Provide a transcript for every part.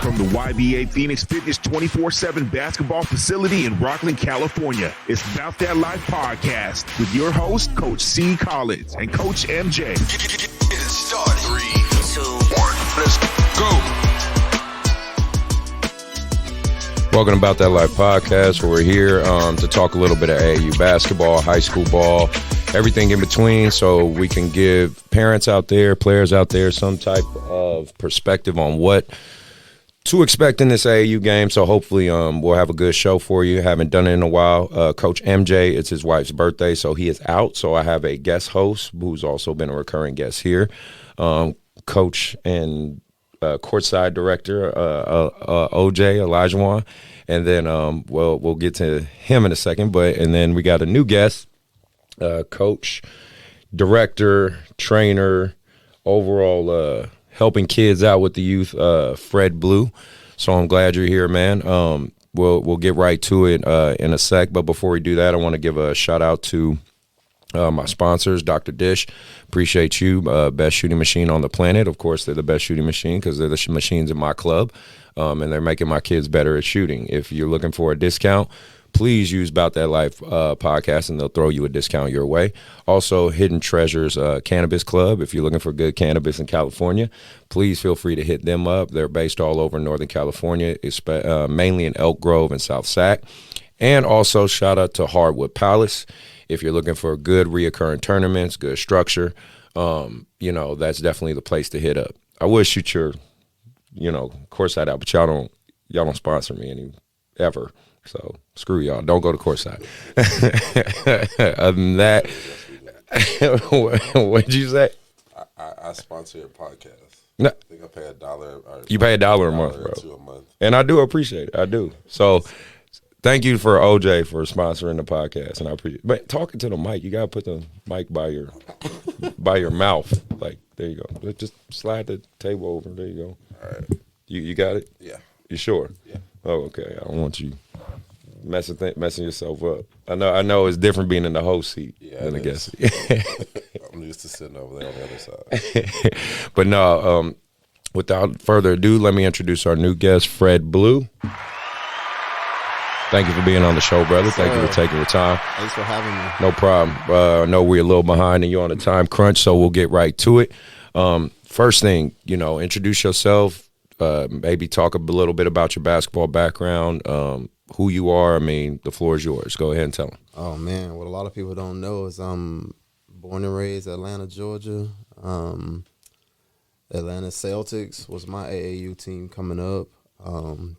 From the YBA Phoenix Fitness 24/7 basketball facility in Rockland, California, it's Bout That Life podcast with your host, Coach C. Collins and Coach MJ. Get it started. 3, 2, 1, let's go. Welcome to Bout That Life podcast, where we're here to talk a little bit of AAU basketball, high school ball, everything in between, so we can give parents out there, players out there, some type of perspective on what to expect in this AAU game. So hopefully we'll have a good show for you. Haven't done it in a while. Coach MJ, it's his wife's birthday, so he is out. So I have a guest host who's also been a recurring guest here, Coach and courtside director OJ Elijah, and then we'll get to him in a second. And then we got a new guest, coach, director, trainer, overall helping kids out with the youth, Fred Blue. So I'm glad you're here, man. We'll get right to it in a sec. But before we do that, I want to give a shout out to my sponsors, Dr. Dish. Appreciate you. Best shooting machine on the planet. Of course, they're the best shooting machine because they're the machines in my club, and they're making my kids better at shooting. If you're looking for a discount, please use Bout That Life podcast, and they'll throw you a discount your way. Also, Hidden Treasures Cannabis Club. If you're looking for good cannabis in California, please feel free to hit them up. They're based all over Northern California, mainly in Elk Grove and South Sac. And also, shout out to Hardwood Palace. If you're looking for good reoccurring tournaments, good structure, that's definitely the place to hit up. I would shoot your, courtside out, but y'all don't sponsor me ever. So screw y'all. Don't go to courtside. Other than that, what'd you say? I sponsor your podcast. No. I think I pay $1. You pay $1 a month, bro. $2 a month. And I do appreciate it. I do. So thank you for OJ for sponsoring the podcast, and I appreciate it. But talking to the mic, you gotta put the mic by your mouth. Like, there you go. Just slide the table over. There you go. All right. You got it? Yeah. You sure? Yeah. Oh, okay. I don't want you messing yourself up. I know it's different being in the host seat than the guest seat. I'm used to sitting over there on the other side. But no, without further ado, let me introduce our new guest, Fred Blue. Thank you for being on the show, brother. Thank you for taking your time. Thanks for having me. No problem. I know we're a little behind and you're on a time crunch, so we'll get right to it. First thing, introduce yourself, maybe talk a little bit about your basketball background, who you are. I mean, the floor is yours. Go ahead and tell them. Oh, man. What a lot of people don't know is I'm born and raised Atlanta, Georgia. Atlanta Celtics was my AAU team coming up.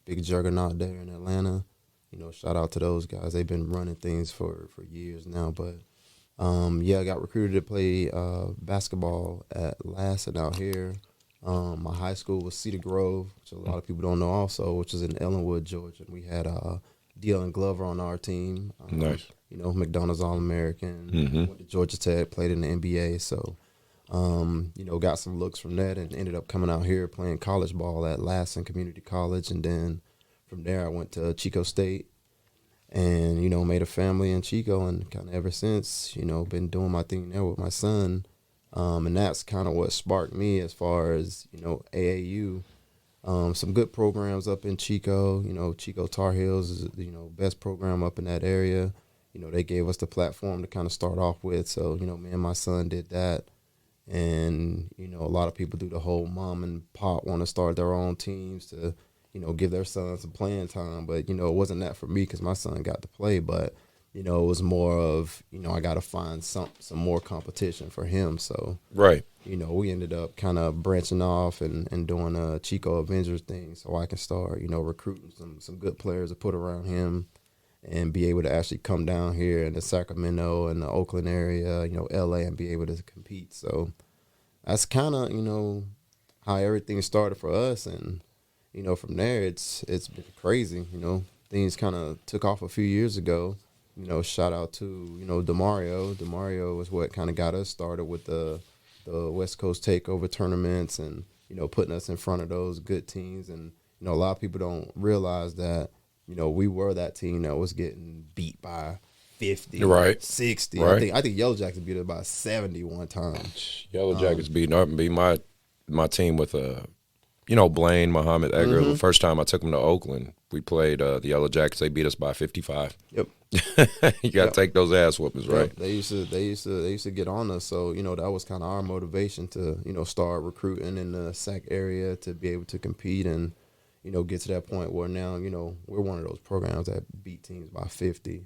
Big juggernaut there in Atlanta. Shout out to those guys. They've been running things for years now. But, I got recruited to play basketball at Lassen out here. My high school was Cedar Grove, which a lot of people don't know also, which is in Ellenwood, Georgia. We had Dylan Glover on our team. Nice. McDonald's All-American. Went to Georgia Tech, played in the NBA. So, got some looks from that and ended up coming out here playing college ball at Lassen Community College. And then from there I went to Chico State and, made a family in Chico. And kind of ever since, been doing my thing there with my son. And that's kind of what sparked me as far as, AAU. Some good programs up in Chico. Chico Tar Heels is, best program up in that area. They gave us the platform to kind of start off with. So, me and my son did that. And, a lot of people do the whole mom and pop want to start their own teams to, give their son some playing time. But, it wasn't that for me because my son got to play. But, it was more of, I got to find some more competition for him. So, right. We ended up kind of branching off and doing a Chico Avengers thing so I can start, recruiting some good players to put around him and be able to actually come down here in the Sacramento and the Oakland area, LA, and be able to compete. So that's kind of, how everything started for us. And, from there, it's been crazy. Things kind of took off a few years ago. Shout out to, DeMario. DeMario was what kind of got us started with the West Coast takeover tournaments and, putting us in front of those good teams. And, a lot of people don't realize that, we were that team that was getting beat by 50, right, 60. Right. I think Yellow Jackets beat it by 70 one time. Yellow Jackets beat my team with Blaine, Muhammad Edgar. The first time I took him to Oakland, we played the Yellow Jackets. They beat us by 55. Yep. You got to take those ass whoopings, right? Yep. They used to get on us. So, that was kind of our motivation to, start recruiting in the SAC area to be able to compete and, get to that point where now, we're one of those programs that beat teams by 50.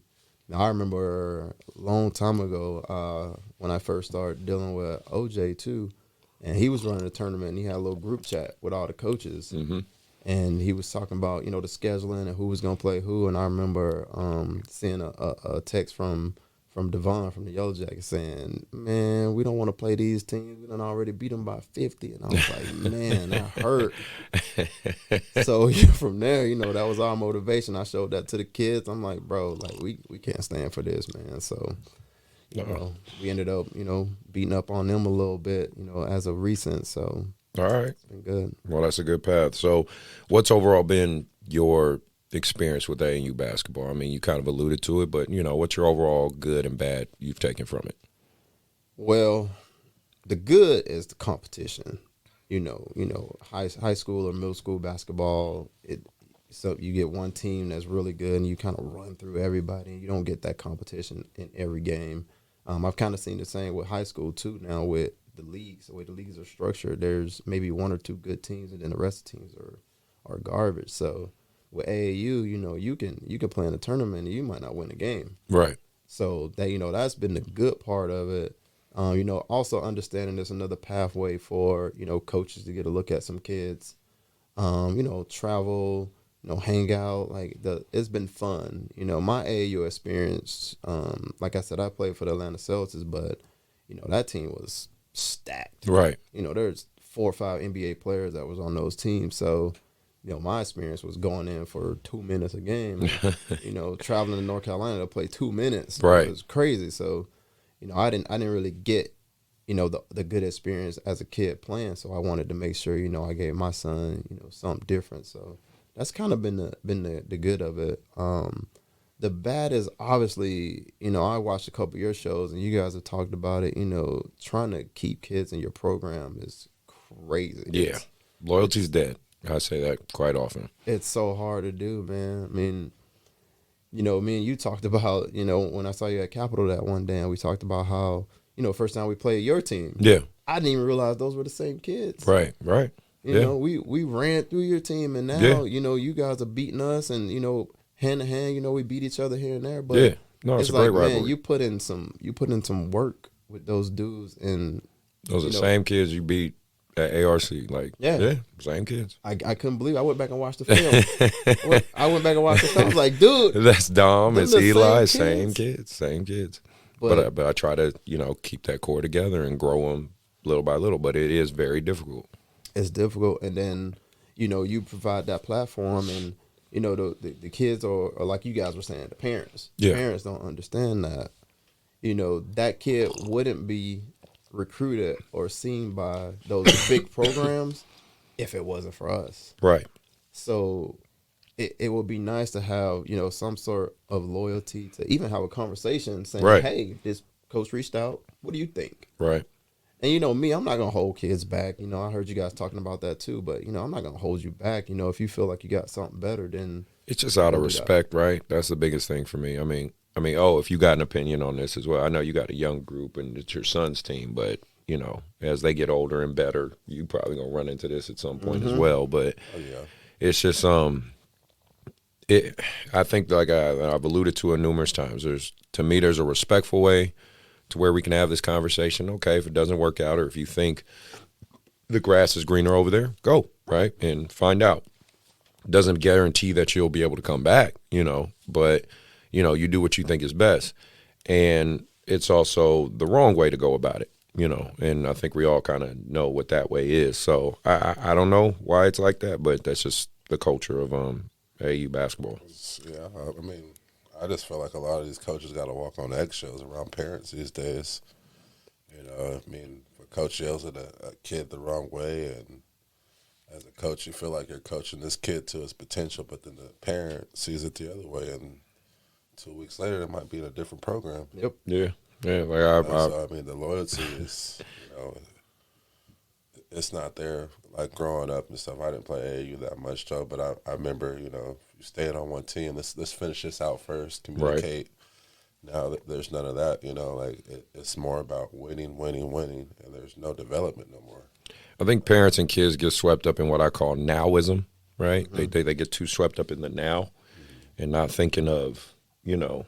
Now, I remember a long time ago when I first started dealing with OJ, too, and he was running a tournament, and he had a little group chat with all the coaches. Mm-hmm. And he was talking about, the scheduling and who was going to play who. And I remember seeing a text from Devon from the Yellow Jackets saying, man, we don't want to play these teams. We done already beat them by 50. And I was like, man, that hurt. So from there, that was our motivation. I showed that to the kids. I'm like, bro, like we can't stand for this, man. So, we ended up, beating up on them a little bit, as of recent. So. All right. It's been good. Well, that's a good path. So what's overall been your experience with AAU basketball? I mean, you kind of alluded to it, but, what's your overall good and bad you've taken from it? Well, the good is the competition. High school or middle school basketball, so you get one team that's really good and you kind of run through everybody and you don't get that competition in every game. I've kind of seen the same with high school, too, now with the leagues, the way the leagues are structured. There's maybe one or two good teams, and then the rest of the teams are garbage. So with AAU, you can play in a tournament and you might not win a game. Right. So that that's been the good part of it. Also understanding there's another pathway for coaches to get a look at some kids. Travel, hang out. It's been fun. My AAU experience. Like I said, I played for the Atlanta Celtics, but that team was stacked. Right. There's 4 or 5 NBA players that was on those teams. So, my experience was going in for 2 minutes a game. Traveling to North Carolina to play 2 minutes. Right. It was crazy. So, I didn't really get, the good experience as a kid playing. So I wanted to make sure, I gave my son, something different. So that's kind of been the good of it. The bad is obviously, I watched a couple of your shows and you guys have talked about it, trying to keep kids in your program is crazy. Yeah. Loyalty's dead. I say that quite often. It's so hard to do, man. I mean, me and you talked about, when I saw you at Capitol that one day and we talked about how, first time we played your team. Yeah. I didn't even realize those were the same kids. Right. We ran through your team and now, you guys are beating us and, hand to hand, we beat each other here and there. But yeah, no, it's a great rivalry. Man, you put in some work with those dudes, and those are the same kids you beat at ARC. Same kids. I couldn't believe it. I went back and watched the film. I went back and watched the film. I was like, dude, that's Dom. It's Eli. Same kids. But I try to keep that core together and grow them little by little. But it is very difficult. It's difficult, and then you provide that platform and. The kids are like you guys were saying, the parents. Yeah. The parents don't understand that, that kid wouldn't be recruited or seen by those big programs if it wasn't for us. Right. So it would be nice to have, some sort of loyalty to even have a conversation saying, right. Hey, this coach reached out. What do you think? Right. And, me, I'm not going to hold kids back. I heard you guys talking about that too. But, I'm not going to hold you back. If you feel like you got something better, then. It's just out of respect, right? That's the biggest thing for me. I mean, if you got an opinion on this as well, I know you got a young group and it's your son's team. But, as they get older and better, you probably going to run into this at some point as well. But it's just, I think like I've alluded to it numerous times. There's a respectful way to where we can have this conversation. Okay, if it doesn't work out or if you think the grass is greener over there, go, right, and find out. Doesn't guarantee that you'll be able to come back, but, you do what you think is best. And it's also the wrong way to go about it, and I think we all kind of know what that way is. So I don't know why it's like that, but that's just the culture of AAU basketball. Yeah, I mean, I just feel like a lot of these coaches got to walk on eggshells around parents these days. If a coach yells at a kid the wrong way, and as a coach, you feel like you're coaching this kid to his potential, but then the parent sees it the other way, and 2 weeks later, it might be in a different program. Yep. Yeah. So, the loyalty is, it's not there. Like growing up and stuff, I didn't play AAU that much though. But I remember, you know, you staying on one team. Let's finish this out first. Communicate. Now there's none of that. You know, like it's more about winning, and there's no development no more. I think parents and kids get swept up in what I call nowism, right? Mm-hmm. They get too swept up in the now, and not thinking of, you know,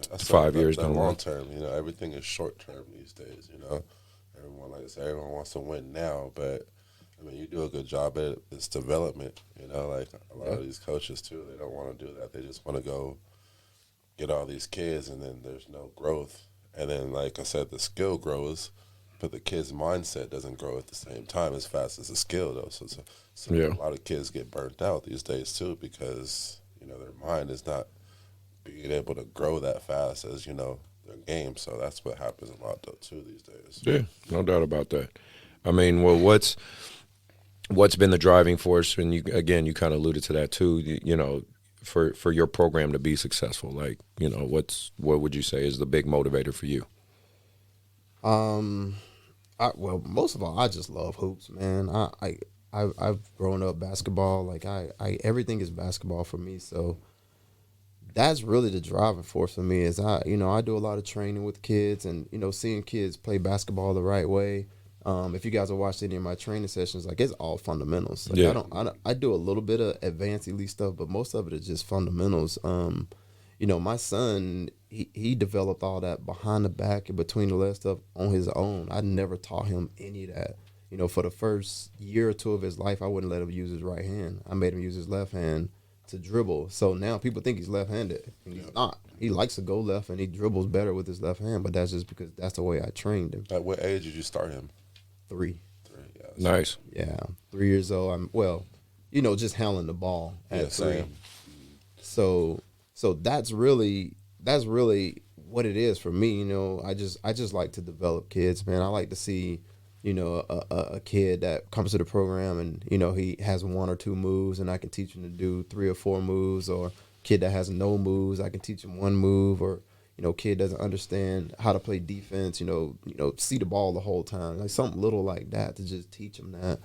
that's 5 years down the long line. term. You know, everything is short term these days. You know, everyone, like I said, everyone wants to win now, but I mean, you do a good job at it. It's development. You know, like a lot of these coaches too, they don't want to do that. They just want to go get all these kids, and then there's no growth. And then, like I said, the skill grows, but the kid's mindset doesn't grow at the same time as fast as the skill, though. So a lot of kids get burnt out these days too, because you know their mind is not being able to grow that fast as, you know, their game. So that's what happens a lot though too these days. Yeah, no doubt about that. I mean, well, what's been the driving force? And you kind of alluded to that too. You know, for your program to be successful, like, you know, what would you say is the big motivator for you? Well, most of all, I just love hoops, man. I've grown up basketball. Like everything is basketball for me. So that's really the driving force for me. Is I do a lot of training with kids, and you know, seeing kids play basketball the right way. If you guys have watched any of my training sessions, like it's all fundamentals. Like I do a little bit of advanced elite stuff, but most of it is just fundamentals. You know, my son, he developed all that behind the back and between the legs stuff on his own. I never taught him any of that. You know, for the first year or two of his life, I wouldn't let him use his right hand. I made him use his left hand to dribble. So now people think he's left-handed, and he's not. He likes to go left, and he dribbles better with his left hand, but that's just because that's the way I trained him. At what age did you start him? 3. Yeah, Nice. Yeah, 3 years old. Just handling the ball at 3. Same. So that's really what it is for me. You know, I just like to develop kids, man. I like to see, you know, a kid that comes to the program and, you know, he has 1 or 2 moves and I can teach him to do 3 or 4 moves, or kid that has no moves, I can teach him 1 move, or, you know, kid doesn't understand how to play defense, you know, see the ball the whole time, like something little like that to just teach him that.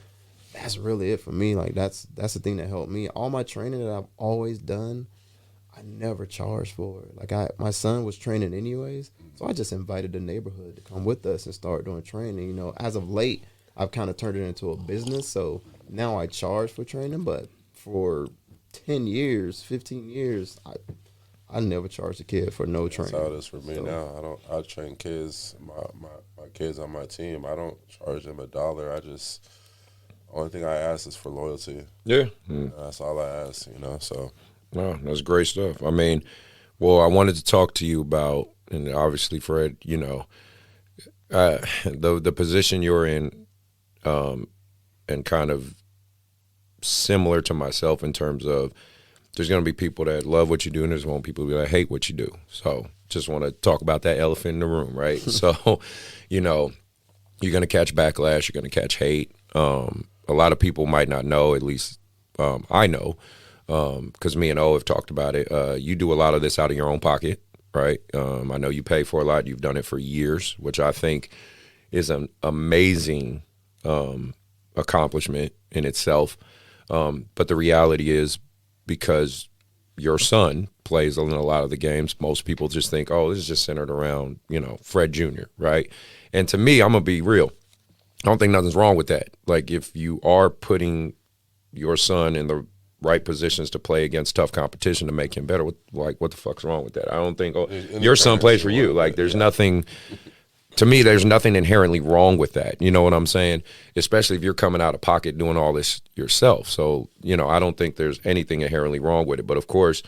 That's really it for me. Like that's the thing that helped me. All my training that I've always done, I never charged for it. Like my son was training anyways, so I just invited the neighborhood to come with us and start doing training. You know, as of late, I've kind of turned it into a business, so now I charge for training. But for 10 years, 15 years, I never charged a kid for no training. That's how it is for me now. I train kids, my kids on my team. I don't charge them $1. Only thing I ask is for loyalty. Yeah. That's all I ask, you know, so. No, that's great stuff. I mean, well, I wanted to talk to you about, and obviously, Fred, you know, the position you're in, and kind of similar to myself in terms of there's going to be people that love what you do and there's going to be people that hate what you do. So just want to talk about that elephant in the room, right? So, you know, you're going to catch backlash, you're going to catch hate. A lot of people might not know, at least I know, because me and O have talked about it. You do a lot of this out of your own pocket, right? I know you pay for a lot. You've done it for years, which I think is an amazing accomplishment in itself. But the reality is, because your son plays in a lot of the games, most people just think, oh, this is just centered around, you know, Fred Jr., right? And to me, I'm going to be real. I don't think nothing's wrong with that. Like, if you are putting your son in the right positions to play against tough competition to make him better, what the fuck's wrong with that? I don't think your son plays for you. Like, there's nothing – to me, there's nothing inherently wrong with that. You know what I'm saying? Especially if you're coming out of pocket doing all this yourself. So, you know, I don't think there's anything inherently wrong with it. But, of course,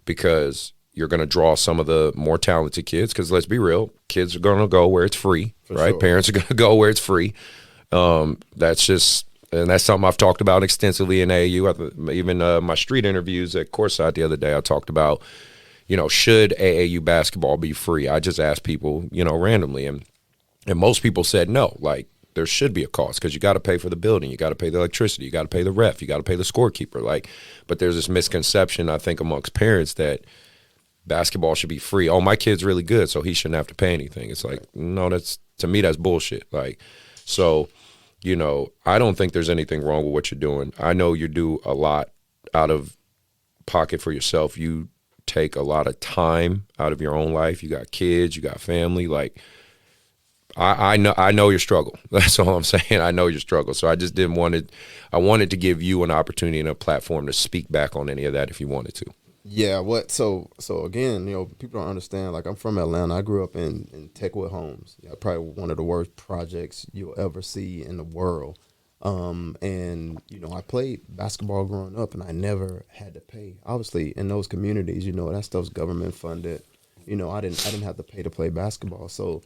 because you're going to draw some of the more talented kids, because let's be real, kids are going to go where it's free, right? Sure. Parents are going to go where it's free. That's just – and that's something I've talked about extensively in AAU. Even my street interviews at courtside the other day, I talked about, you know, should AAU basketball be free? I just asked people, you know, randomly, and most people said no. Like, there should be a cost because you got to pay for the building, you got to pay the electricity, you got to pay the ref, you got to pay the scorekeeper. Like, but there's this misconception, I think, amongst parents that basketball should be free. Oh, my kid's really good, so he shouldn't have to pay anything. It's like, no, to me, that's bullshit. Like, so you know, I don't think there's anything wrong with what you're doing. I know you do a lot out of pocket for yourself. You take a lot of time out of your own life. You got kids, you got family. Like, I know your struggle. That's all I'm saying. I know your struggle. So I just I wanted to give you an opportunity and a platform to speak back on any of that if you wanted to. Yeah, so again, you know, people don't understand. Like, I'm from Atlanta. I grew up in Techwood Homes. Yeah, probably one of the worst projects you'll ever see in the world. And you know, I played basketball growing up, and I never had to pay. Obviously, in those communities, you know, that stuff's government funded. You know, I didn't have to pay to play basketball. So,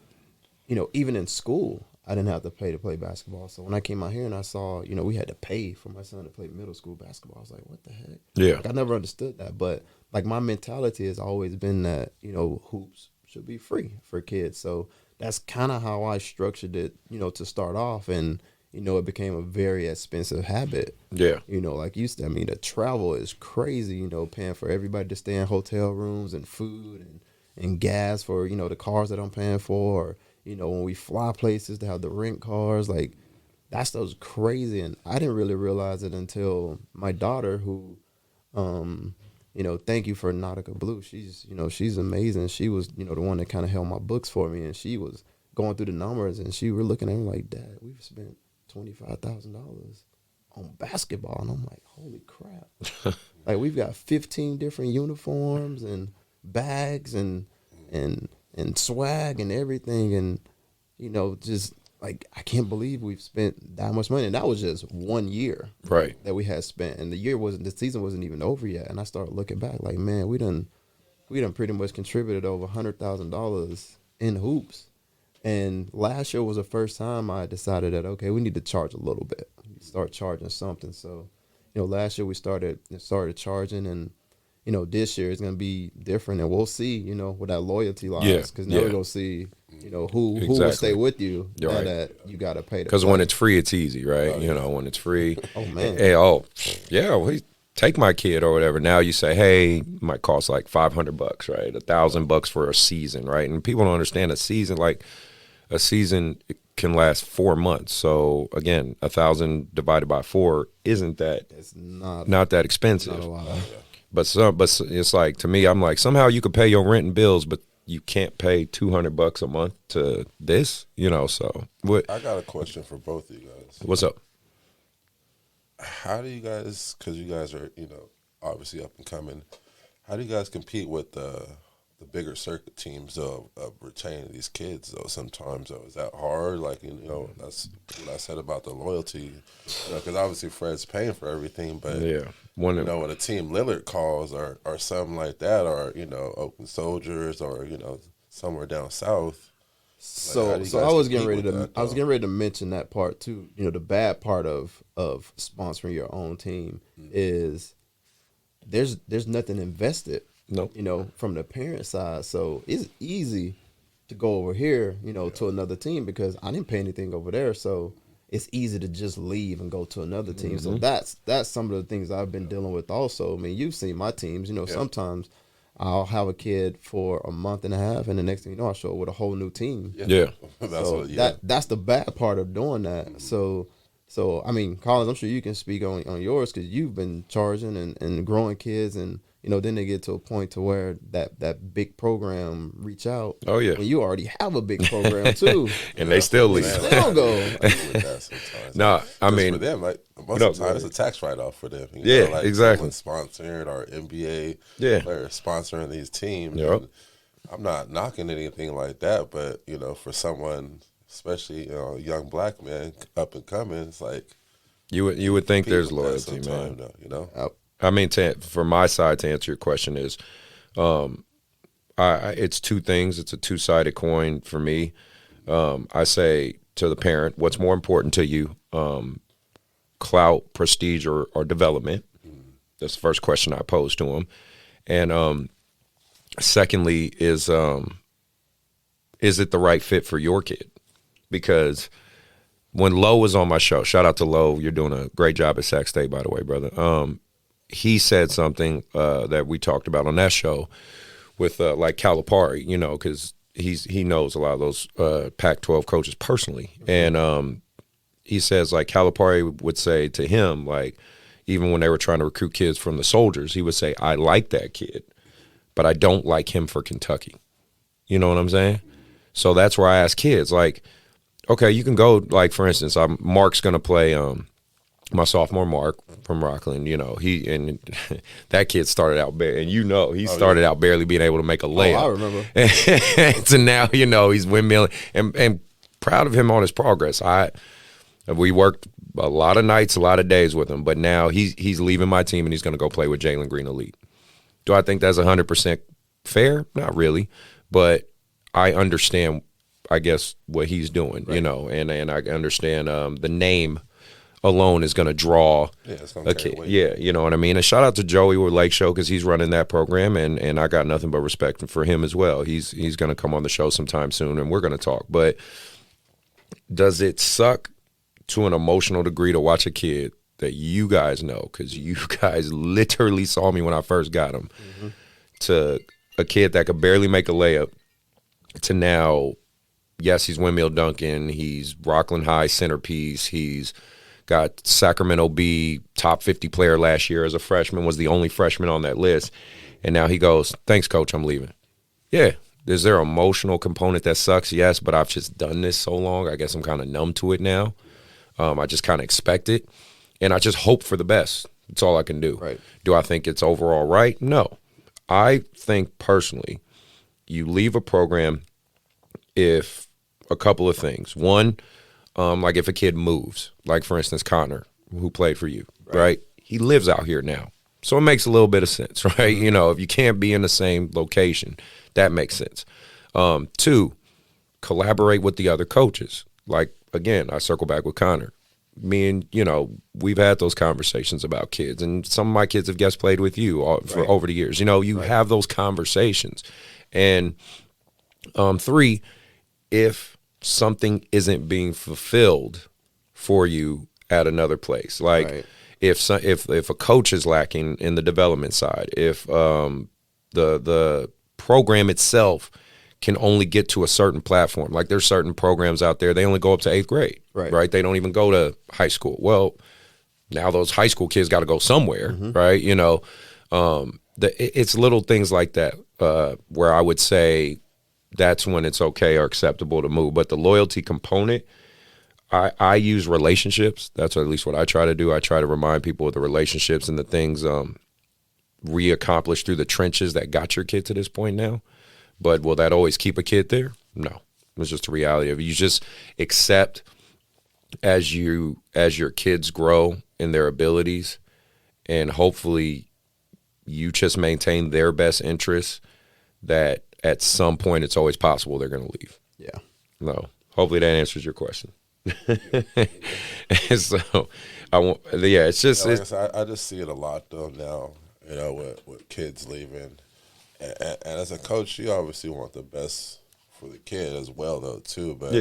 you know, even in school, I didn't have to pay to play basketball. So when I came out here and I saw, you know, we had to pay for my son to play middle school basketball, I was like, what the heck? Yeah. Like, I never understood that. But like, my mentality has always been that, you know, hoops should be free for kids. So that's kind of how I structured it, you know, to start off. And, you know, it became a very expensive habit. Yeah. You know, like you said, I mean, the travel is crazy, you know, paying for everybody to stay in hotel rooms and food and gas for, you know, the cars that I'm paying for, or, you know, when we fly places to have the rent cars, like, that stuff's crazy. And I didn't really realize it until my daughter, who, you know, thank you for Nautica Blue. She's, you know, she's amazing. She was, you know, the one that kind of held my books for me, and she was going through the numbers, and she were looking at me like, Dad, we've spent $25,000 on basketball. And I'm like, holy crap. Like, we've got 15 different uniforms and bags and swag and everything. And, you know, just like, I can't believe we've spent that much money. And that was just 1 year Right. that we had spent. And the season wasn't even over yet. And I started looking back like, man, we done pretty much contributed over $100,000 in hoops. And last year was the first time I decided that, okay, we need to charge a little bit. Start charging something. So, you know, last year we started charging, and, you know, this year it's going to be different, and we'll see, you know, what that loyalty lies. Yeah, Because now we're going to see, you know, who will Exactly. stay with you You're now right. that you got to pay. Because when it's free, it's easy, right? You know, when it's free. Oh, man. Hey, yeah, well, take my kid or whatever. Now you say, hey, it might cost like $500, right? $1,000 for a season, right? And people don't understand a season. Like, a season can last 4 months. So again, 1,000 divided by 4 isn't that, It's not that expensive. a lot. But it's like, to me, I'm like, somehow you could pay your rent and bills, but you can't pay $200 a month to this, you know. So what? I got a question for both of you guys. What's up? How do you guys, because you guys are, you know, obviously up and coming, how do you guys compete with the bigger circuit teams of retaining these kids, though? Sometimes, though, is that hard? Like, you know, that's what I said about the loyalty, you know, because obviously Fred's paying for everything, but Yeah, you know, when a team Lillard calls or something like that, or, you know, Oakland Soldiers, or, you know, somewhere down south. So how do you I guys was getting compete ready with that, I was though? getting ready to mention that part too. You know, the bad part of sponsoring your own team is there's nothing invested. Nope. You know, from the parent side. So it's easy to go over here, you know, to another team, because I didn't pay anything over there. So it's easy to just leave and go to another team. So that's some of the things I've been dealing with also. I mean, you've seen my teams, you know, sometimes I'll have a kid for a month and a half, and the next thing you know, I'll show up with a whole new team. Yeah. That's the bad part of doing that. So I mean, Collins, I'm sure you can speak on yours, because you've been charging and growing kids, and, you know, then they get to a point to where that big program reach out. Oh, yeah. When you already have a big program too. And they still leave. They'll go. No, I mean, for them, like, most No, of the time, it's a tax write-off for them. You Yeah, know, like exactly. someone sponsoring, or NBA Yeah. players sponsoring these teams. Yep. And I'm not knocking anything like that, but, you know, for someone, especially, you know, a young black man up and coming, it's like, you would think there's people with that loyalty, sometime, man. though, you know? I mean, from my side, to answer your question is, it's two things. It's a two-sided coin for me. I say to the parent, what's more important to you, clout, prestige, or development? That's the first question I pose to them. And secondly is it the right fit for your kid? Because when Lo was on my show, shout out to Lo, you're doing a great job at Sac State, by the way, brother. He said something that we talked about on that show with like Calipari, you know, because he knows a lot of those Pac-12 coaches personally, and he says, like, Calipari would say to him, like, even when they were trying to recruit kids from the soldiers, he would say, I like that kid, but I don't like him for Kentucky. You know what I'm saying? So that's where I ask kids, like, okay, you can go, like, for instance, Mark's going to play my sophomore Mark from Rockland, you know, that kid started out and he started out barely being able to make a layup. I remember. So now, you know, he's windmilling and proud of him on his progress. We worked a lot of nights, a lot of days with him, but now he's leaving my team and he's going to go play with Jalen Green Elite. Do I think that's 100% fair? Not really, but I understand, I guess, what he's doing, you know, and I understand the name alone is going to draw a kid. Yeah, you know what I mean? And shout out to Joey with Lake Show because he's running that program, and I got nothing but respect for him as well. He's going to come on the show sometime soon, and we're going to talk. But does it suck to an emotional degree to watch a kid that you guys know, because you guys literally saw me when I first got him, to a kid that could barely make a layup to now, yes, he's windmill dunking, he's Rockland High centerpiece, he's got Sacramento Bee top 50 player last year as a freshman, was the only freshman on that list, and now he goes, thanks, coach, I'm leaving. Yeah. Is there an emotional component that sucks? Yes, but I've just done this so long, I guess I'm kind of numb to it now. I just kind of expect it, and I just hope for the best. That's all I can do. Right. Do I think it's overall right? No. I think personally you leave a program if a couple of things. One, like if a kid moves, like for instance Connor, who played for you, right? He lives out here now. So it makes a little bit of sense, right? You know, if you can't be in the same location, that makes sense. Two, collaborate with the other coaches. Like, again, I circle back with Connor. Me and, you know, we've had those conversations about kids, and some of my kids have guest played with you for over the years. You know, you have those conversations. And three, if something isn't being fulfilled for you at another place, like if a coach is lacking in the development side, if the program itself can only get to a certain platform. Like there's certain programs out there, they only go up to 8th grade, right? They don't even go to high school. Well, now those high school kids got to go somewhere, right? You know, it's little things like that where I would say that's when it's okay or acceptable to move. But the loyalty component, I use relationships. That's at least what I try to do. I try to remind people of the relationships and the things re-accomplished through the trenches that got your kid to this point now. But will that always keep a kid there? No. It's just a reality of it. You just accept as your kids grow in their abilities, and hopefully you just maintain their best interests, that at some point it's always possible they're going to leave. Yeah. No. Hopefully that answers your question. So it's just like I said, I just see it a lot though now, you know, with kids leaving. And as a coach, you obviously want the best for the kid as well, though, too. But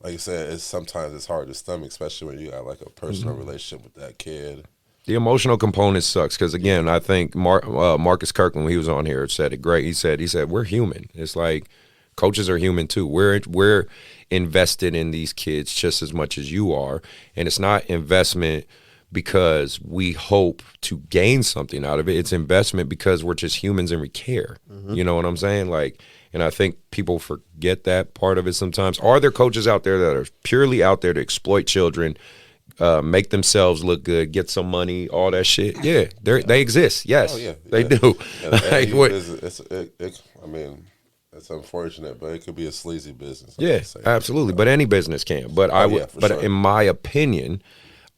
like you said, sometimes it's hard to stomach, especially when you got like a personal relationship with that kid. The emotional component sucks because, again, I think Marcus Kirkland, when he was on here, said it great. He said we're human. It's like coaches are human too. We're invested in these kids just as much as you are, and it's not investment because we hope to gain something out of it. It's investment because we're just humans and we care. You know what I'm saying? Like, and I think people forget that part of it sometimes. Are there coaches out there that are purely out there to exploit children, make themselves look good, get some money, all that shit? Yeah, they exist. Yes, they do. Like, I mean, it's unfortunate, but it could be a sleazy business. Yeah, absolutely. But any business can. But in my opinion,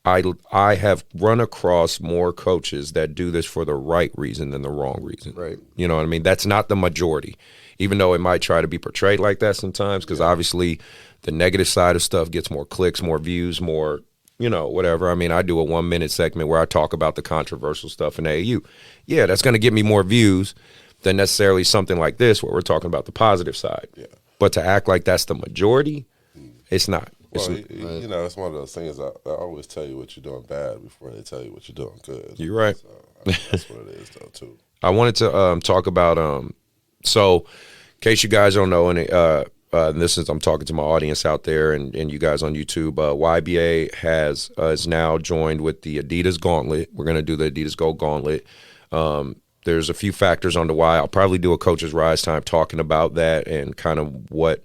I have run across more coaches that do this for the right reason than the wrong reason. Right. You know what I mean? That's not the majority, even though it might try to be portrayed like that sometimes, because obviously the negative side of stuff gets more clicks, more views, more, you know, whatever. I mean, I do a 1-minute segment where I talk about the controversial stuff in AAU. Yeah, that's going to get me more views than necessarily something like this where we're talking about the positive side. Yeah. But to act like that's the majority, it's not. Well, you know, it's one of those things. I always tell you what you're doing bad before they tell you what you're doing good. You're right. So, that's what it is, though, too. I wanted to talk about so in case you guys don't know, and I'm talking to my audience out there and you guys on YouTube. YBA is now joined with the Adidas Gauntlet. We're going to do the Adidas Gold Gauntlet. There's a few factors on the why. I'll probably do a Coach's Rise time talking about that and kind of what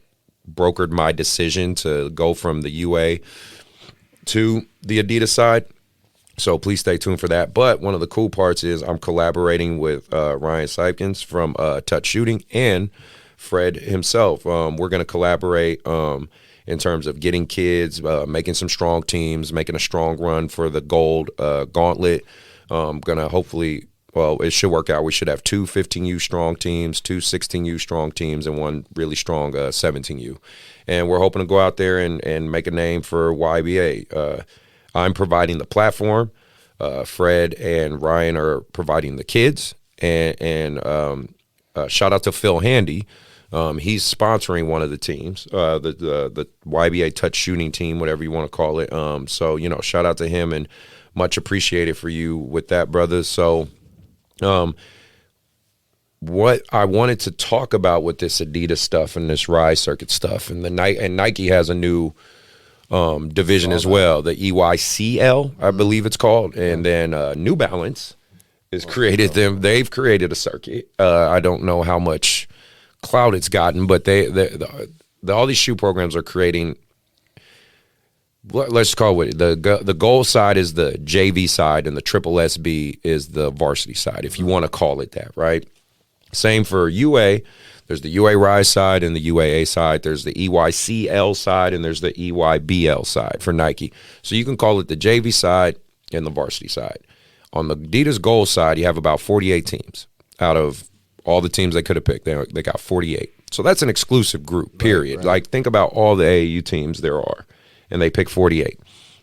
brokered my decision to go from the UA to the Adidas side. So please stay tuned for that. But one of the cool parts is I'm collaborating with Ryan Sipkins from Touch Shooting and Fred himself. We're going to collaborate in terms of getting kids, making some strong teams, making a strong run for the gold gauntlet. Going to hopefully, well, it should work out. We should have 2 15U strong teams, 2 16U strong teams, and 1 really strong 17U. And we're hoping to go out there and make a name for YBA. I'm providing the platform. Fred and Ryan are providing the kids. And shout out to Phil Handy. He's sponsoring one of the teams, the YBA Touch Shooting team, whatever you want to call it. So, shout out to him and much appreciated for you with that, brother. So what I wanted to talk about with this Adidas stuff and this Rise Circuit stuff and Nike has a new division as well, the EYCL, I believe it's called, and then New Balance has created them. They've created a circuit. I don't know how much clout it's gotten, but all these shoe programs are creating. Let's call it the gold side is the JV side, and the triple SB is the varsity side, if you want to call it that, right? Same for UA. There's the UA Rise side and the UAA side. There's the EYCL side and there's the EYBL side for Nike. So you can call it the JV side and the varsity side. On the Adidas Gold side, you have about 48 teams out of all the teams they could have picked. They got 48. So that's an exclusive group, period. Right. Like, think about all the AAU teams there are, and they pick 48.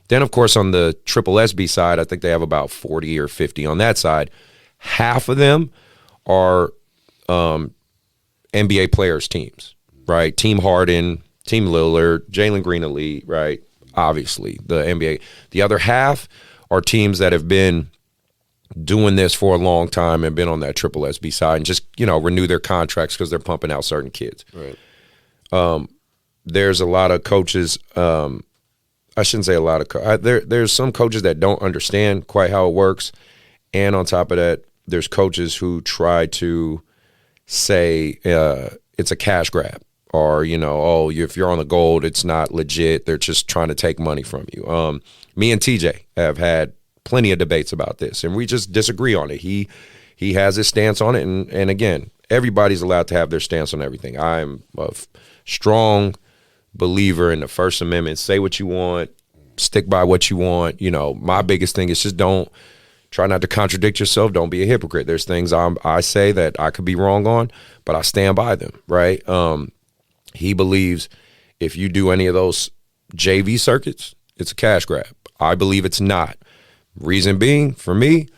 Then, of course, on the triple SB side, I think they have about 40 or 50 on that side. Half of them are NBA players' teams, right? Team Harden, Team Lillard, Jalen Green Elite, right? Obviously, the NBA. The other half are teams that have been doing this for a long time and been on that triple SB side and just, renew their contracts because they're pumping out certain kids. Right. There's a lot of coaches. I shouldn't say a lot of there's some coaches that don't understand quite how it works. And on top of that, there's coaches who try to say it's a cash grab or, if you're on the gold, it's not legit. They're just trying to take money from you. Me and TJ have had plenty of debates about this, and we just disagree on it. He has his stance on it, and again, everybody's allowed to have their stance on everything. I'm a strong believer in the First Amendment. Say what you want, stick by what you want. My biggest thing is just don't try not to contradict yourself. Don't be a hypocrite. There's things I say that I could be wrong on, but I stand by them, right? He believes if you do any of those JV circuits, it's a cash grab. I believe it's not. Reason being, for me,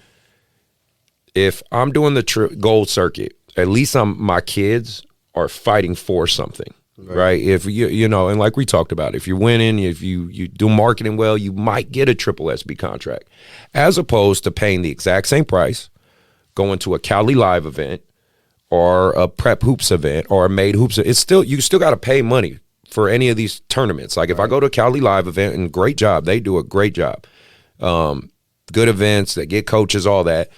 if I'm doing the gold circuit, at least my kids are fighting for something, right? If and like we talked about, if you're winning, if you do marketing well, you might get a triple SB contract, as opposed to paying the exact same price, going to a Cali Live event or a Prep Hoops event or a Made Hoops. You still got to pay money for any of these tournaments. Like if I go to a Cali Live event, and great job, they do a great job. Good events, they get coaches, all that.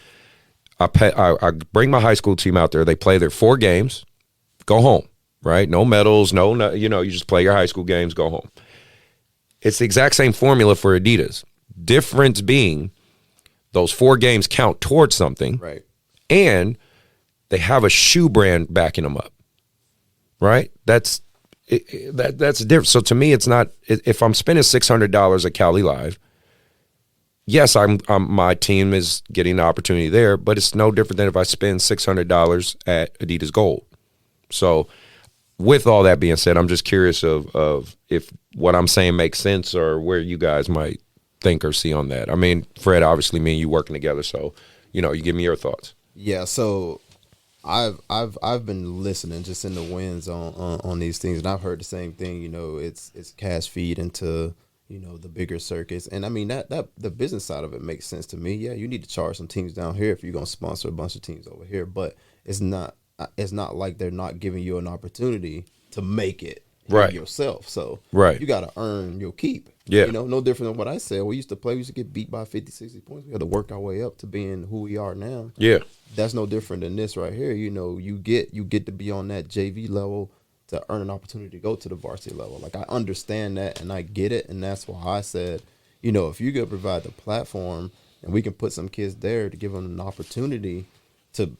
I bring my high school team out there. They play their 4 games, go home, right? No medals, no, you just play your high school games, go home. It's the exact same formula for Adidas. Difference being those 4 games count towards something, right? And they have a shoe brand backing them up, right? That's different. So to me, it's not. If I'm spending $600 at Cali Live, yes, my team is getting the opportunity there, but it's no different than if I spend $600 at Adidas Gold. So with all that being said, I'm just curious of if what I'm saying makes sense or where you guys might think or see on that. I mean, Fred, obviously me and you working together, so you give me your thoughts. Yeah, so I've been listening just in the winds on these things, and I've heard the same thing. It's cash feed into the bigger circuits, and I mean that the business side of it makes sense to me. Yeah, you need to charge some teams down here if you're gonna sponsor a bunch of teams over here, but it's not like they're not giving you an opportunity to make it Right. yourself. So Right. you got to earn your keep. Yeah. You know, no different than what I said. We used to get beat by 50, 60 points. We had to work our way up to being who we are now. Yeah. That's no different than this right here. You know, you get to be on that JV level to earn an opportunity to go to the varsity level. Like, I understand that and I get it. And that's why I said, you know, if you could provide the platform and we can put some kids there to give them an opportunity to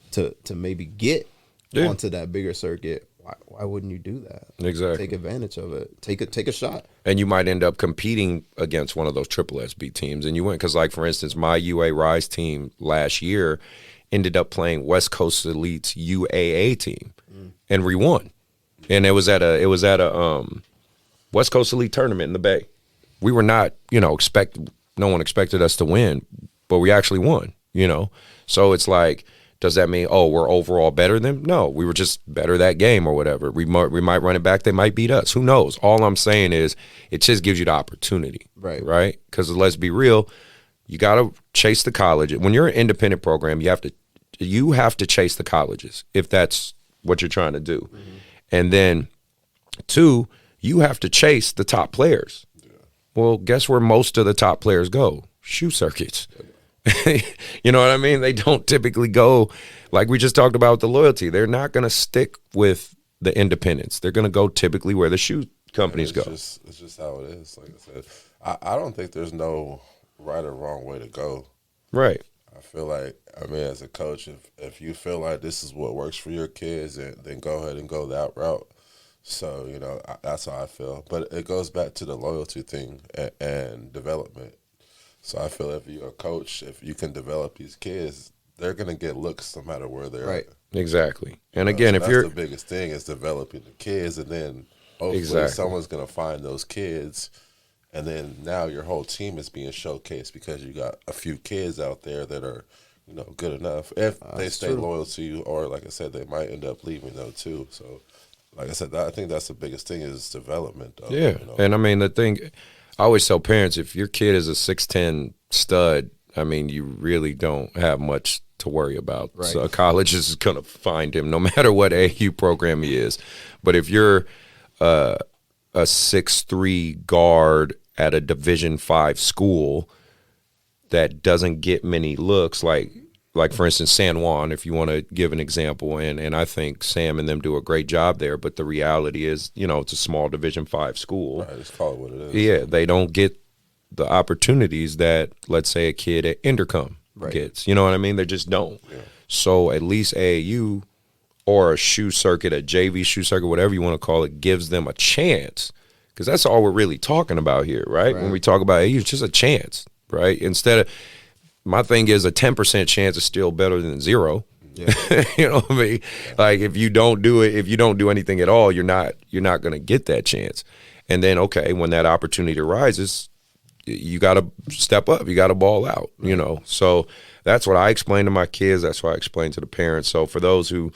maybe get onto that bigger circuit, why wouldn't you do that? Exactly. Take advantage of it. Take a shot. And you might end up competing against one of those triple SB teams. And you win because, like, for instance, my UA Rise team last year ended up playing West Coast Elite's UAA team, and we won. And it was at a West Coast Elite tournament in the Bay. We were not, you know, no one expected us to win, but we actually won, you know. So it's like, does that mean, oh, we're overall better than them? No, we were just better that game or whatever. We might run it back. They might beat us. Who knows? All I'm saying is it just gives you the opportunity. Right? Because let's be real, you got to chase the college. When you're an independent program, you have to chase the colleges if that's what you're trying to do. Mm-hmm. And then, 2, you have to chase the top players. Yeah. Well, guess where most of the top players go? Shoe circuits. You know what I mean? They don't typically go, like we just talked about the loyalty. They're not going to stick with the independents. They're going to go typically where the shoe companies go. It's just how it is. Like I said, I don't think there's no right or wrong way to go. Right. I feel like, as a coach, if you feel like this is what works for your kids, then go ahead and go that route. So, you know, that's how I feel. But it goes back to the loyalty thing and development. So I feel if you're a coach, if you can develop these kids, they're going to get looks no matter where they're at. Exactly. And again, if you're... That's the biggest thing is developing the kids, and then hopefully someone's going to find those kids, and then now your whole team is being showcased because you got a few kids out there that are, you know, good enough. If they stay loyal to you, or like I said, they might end up leaving though too. So, like I said, I think that's the biggest thing is development. Though, yeah, you know? And I mean the thing, I always tell parents, if your kid is a 6'10" stud, I mean you really don't have much to worry about. Right. So college is going to find him no matter what AAU program he is. But if you're a 6'3" guard at a Division V school that doesn't get many looks, like for instance San Juan, if you want to give an example, and I think Sam and them do a great job there, but the reality is, you know, it's a small Division V school. Right, just call it what it is. Yeah, they don't get the opportunities that, let's say, a kid at Intercom gets. You know what I mean? They just don't. Yeah. So at least AAU or a shoe circuit, a JV shoe circuit, whatever you want to call it, gives them a chance. Because that's all we're really talking about here, right? When we talk about AAU, it's just a chance, right? Instead of, my thing is a 10% chance is still better than 0. Yeah. You know what I mean? Like if you don't do it, if you don't do anything at all, you're not going to get that chance. And then, okay, when that opportunity arises, you got to step up. You got to ball out, you know? So that's what I explain to my kids. That's what I explain to the parents. So for those who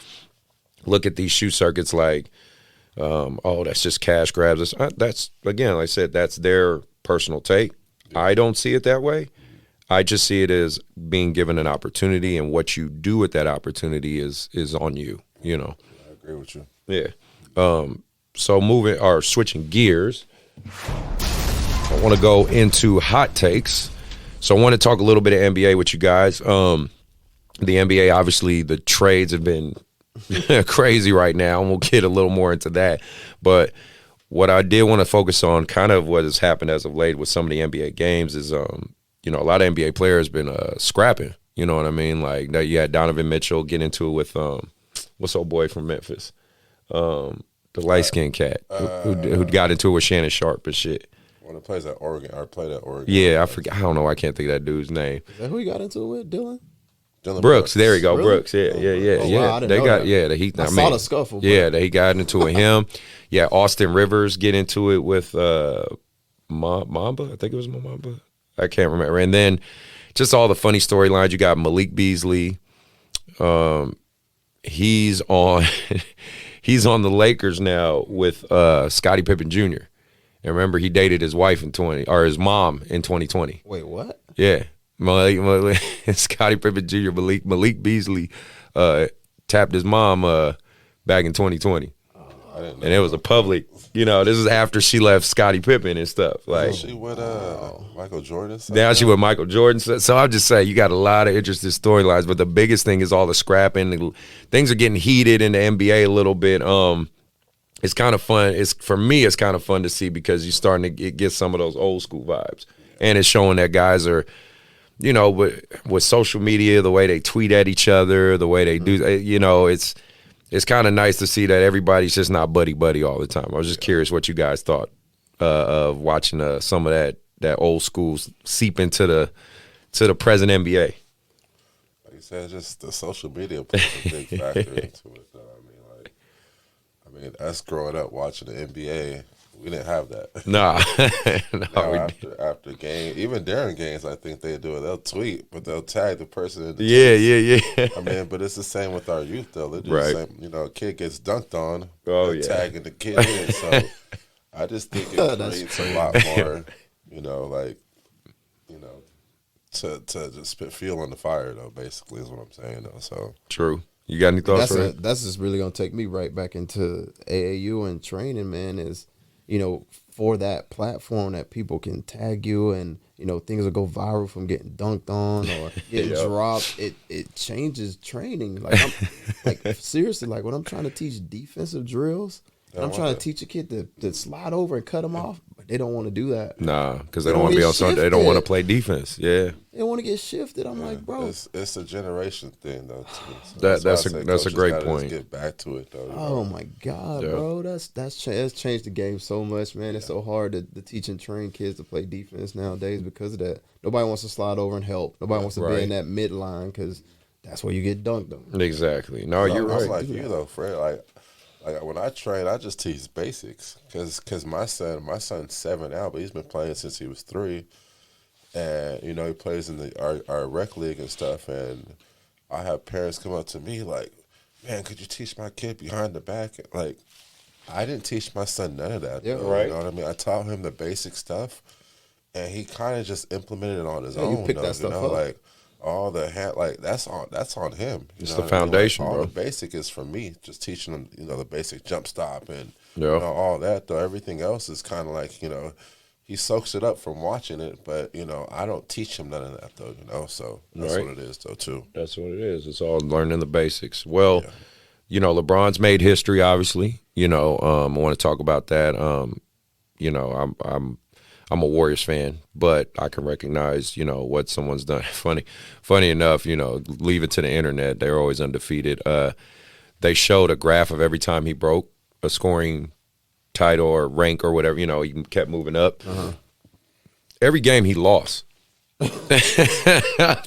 look at these shoe circuits like, oh, that's just cash grabs. That's, again, like I said, that's their personal take. I don't see it that way. I just see it as being given an opportunity, and what you do with that opportunity is on you, you know. I agree with you. Yeah. So switching gears, I want to go into hot takes. So I want to talk a little bit of NBA with you guys. The NBA, obviously, the trades have been crazy right now, and we'll get a little more into that. But what I did want to focus on, kind of what has happened as of late with some of the NBA games, is you know, a lot of NBA players been scrapping. You know what I mean? Like you had Donovan Mitchell get into it with what's old boy from Memphis, the light skinned cat who got into it with Shannon Sharp and shit. When it plays at Oregon, I played at Oregon. Yeah, I forget. I don't know. I can't think of that dude's name. Is that who he got into it with? Dylan Brooks. There you go. Really? Brooks. Yeah. Wow, they got that. I saw the scuffle. Yeah, he got into it with him. Yeah, Austin Rivers get into it with Mamba. I think it was Mamba. I can't remember. And then just all the funny storylines. You got Malik Beasley. He's on the Lakers now with Scottie Pippen Jr. And remember, he dated his wife his mom in 2020. Wait, what? Yeah. Scottie Pippen Jr. Malik Beasley tapped his mom back in 2020. I didn't know. And it was a public, this is after she left Scottie Pippen and stuff. Like, she with Michael Jordan. now she with Michael Jordan. So I'll just say you got a lot of interesting storylines, but the biggest thing is all the scrapping. Things are getting heated in the NBA a little bit. It's kind of fun. For me, it's kind of fun to see because you're starting to get some of those old school vibes, and it's showing that guys are, with social media, the way they tweet at each other, the way they do, it's kind of nice to see that everybody's just not buddy all the time. I was just curious what you guys thought of watching some of that old school seep into the present NBA. Like you said, just the social media plays a big factor into it. Though. I mean, us growing up watching the NBA, we didn't have that. Nah. After game, even during games, I think they do it. They'll tweet, but they'll tag the person in the Yeah. I mean, but it's the same with our youth, though. They do Right. the same. A kid gets dunked on. Oh, they're yeah. tagging the kid in. So I just think it creates a lot more, to just put fuel on the fire, though, basically, is what I'm saying, though. So True. You got any thoughts, Ray? That's just really gonna take me right back into AAU and training, man. Is for that platform that people can tag you and things will go viral from getting dunked on or getting dropped. It changes training. Like seriously, like when I'm trying to teach defensive drills, and I'm trying to teach a kid to slide over and cut them off, but they don't want to do that. Nah, because they don't want to be on something. They don't want to play defense. Yeah, they want to get shifted. I'm like, bro, it's a generation thing, though. Too. So that's a great point. Get back to it, though. Oh my God, bro, that's changed the game so much, man. It's so hard to teach and train kids to play defense nowadays because of that. Nobody wants to slide over and help. Nobody wants to be in that midline because that's where you get dunked on. Exactly. No, you're right. Like you though, Fred. Like when I train, I just teach basics because my son's 7 now, but he's been playing since he was 3, and he plays in our rec league and stuff. And I have parents come up to me like, "Man, could you teach my kid behind the back?" Like, I didn't teach my son none of that. Yeah, though, right. You know what I mean? I taught him the basic stuff, and he kind of just implemented it on his own. You pick that stuff up. Like all the that's on him. It's the foundation, all bro. the basic is from me, just teaching him, the basic jump stop and Yeah. all that. Though everything else is kind of like, he soaks it up from watching it, but I don't teach him none of that though. So that's Right. what it is though too. That's what it is. It's all learning the basics. Well, LeBron's made history, obviously. I want to talk about that. I'm a Warriors fan, but I can recognize, what someone's done. Funny enough, leave it to the internet. They're always undefeated. They showed a graph of every time he broke a scoring title or rank or whatever, he kept moving up. Every game he lost. I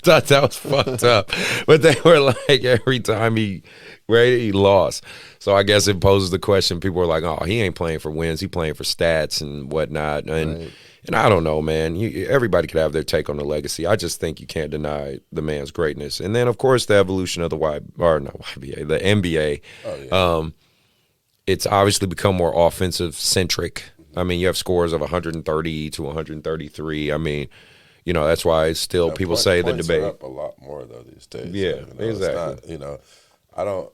thought that was fucked up. But they were like, every time he lost. So I guess it poses the question. People were like, oh, he ain't playing for wins. He playing for stats and whatnot. And I don't know, man. Everybody could have their take on the legacy. I just think you can't deny the man's greatness. And then, of course, the evolution of the the NBA. Oh, yeah. It's obviously become more offensive-centric. I mean, you have scores of 130 to 133. I mean, that's why it's still people say the points debate. are up a lot more though these days. Yeah, exactly. It's not, I don't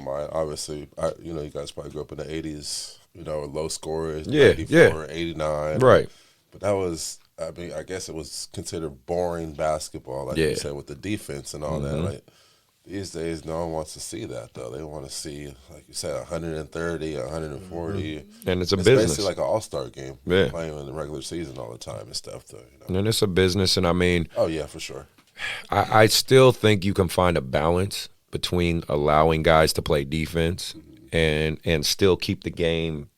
mind. Obviously, you guys probably grew up in the 80s. Low scores, 94, 89. Right. But that was, I guess it was considered boring basketball, like you said, with the defense and all that. Like these days, no one wants to see that though. They want to see, like you said, 130, 140. And it's a It's business. basically like an all-star game. Yeah. Playing in the regular season all the time and stuff though. And it's a business, and I mean, Oh yeah, for sure. I still think you can find a balance between allowing guys to play defense and still keep the game,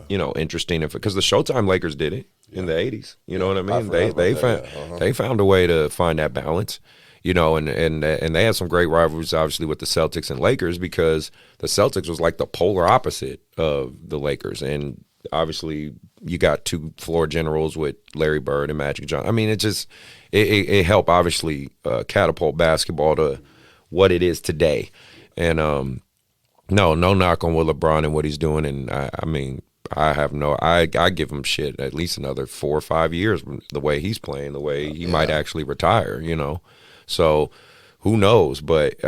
interesting. Because the Showtime Lakers did it in the 80s. You know what I mean? They found a way to find that balance. And they had some great rivalries, obviously, with the Celtics and Lakers because the Celtics was like the polar opposite of the Lakers. And obviously, you got two floor generals with Larry Bird and Magic Johnson. I mean, it helped, obviously, catapult basketball to what it is today. And no knock on what LeBron and what he's doing. And I give him shit at least another 4 or 5 years the way he's playing, the way he might actually retire, So who knows? But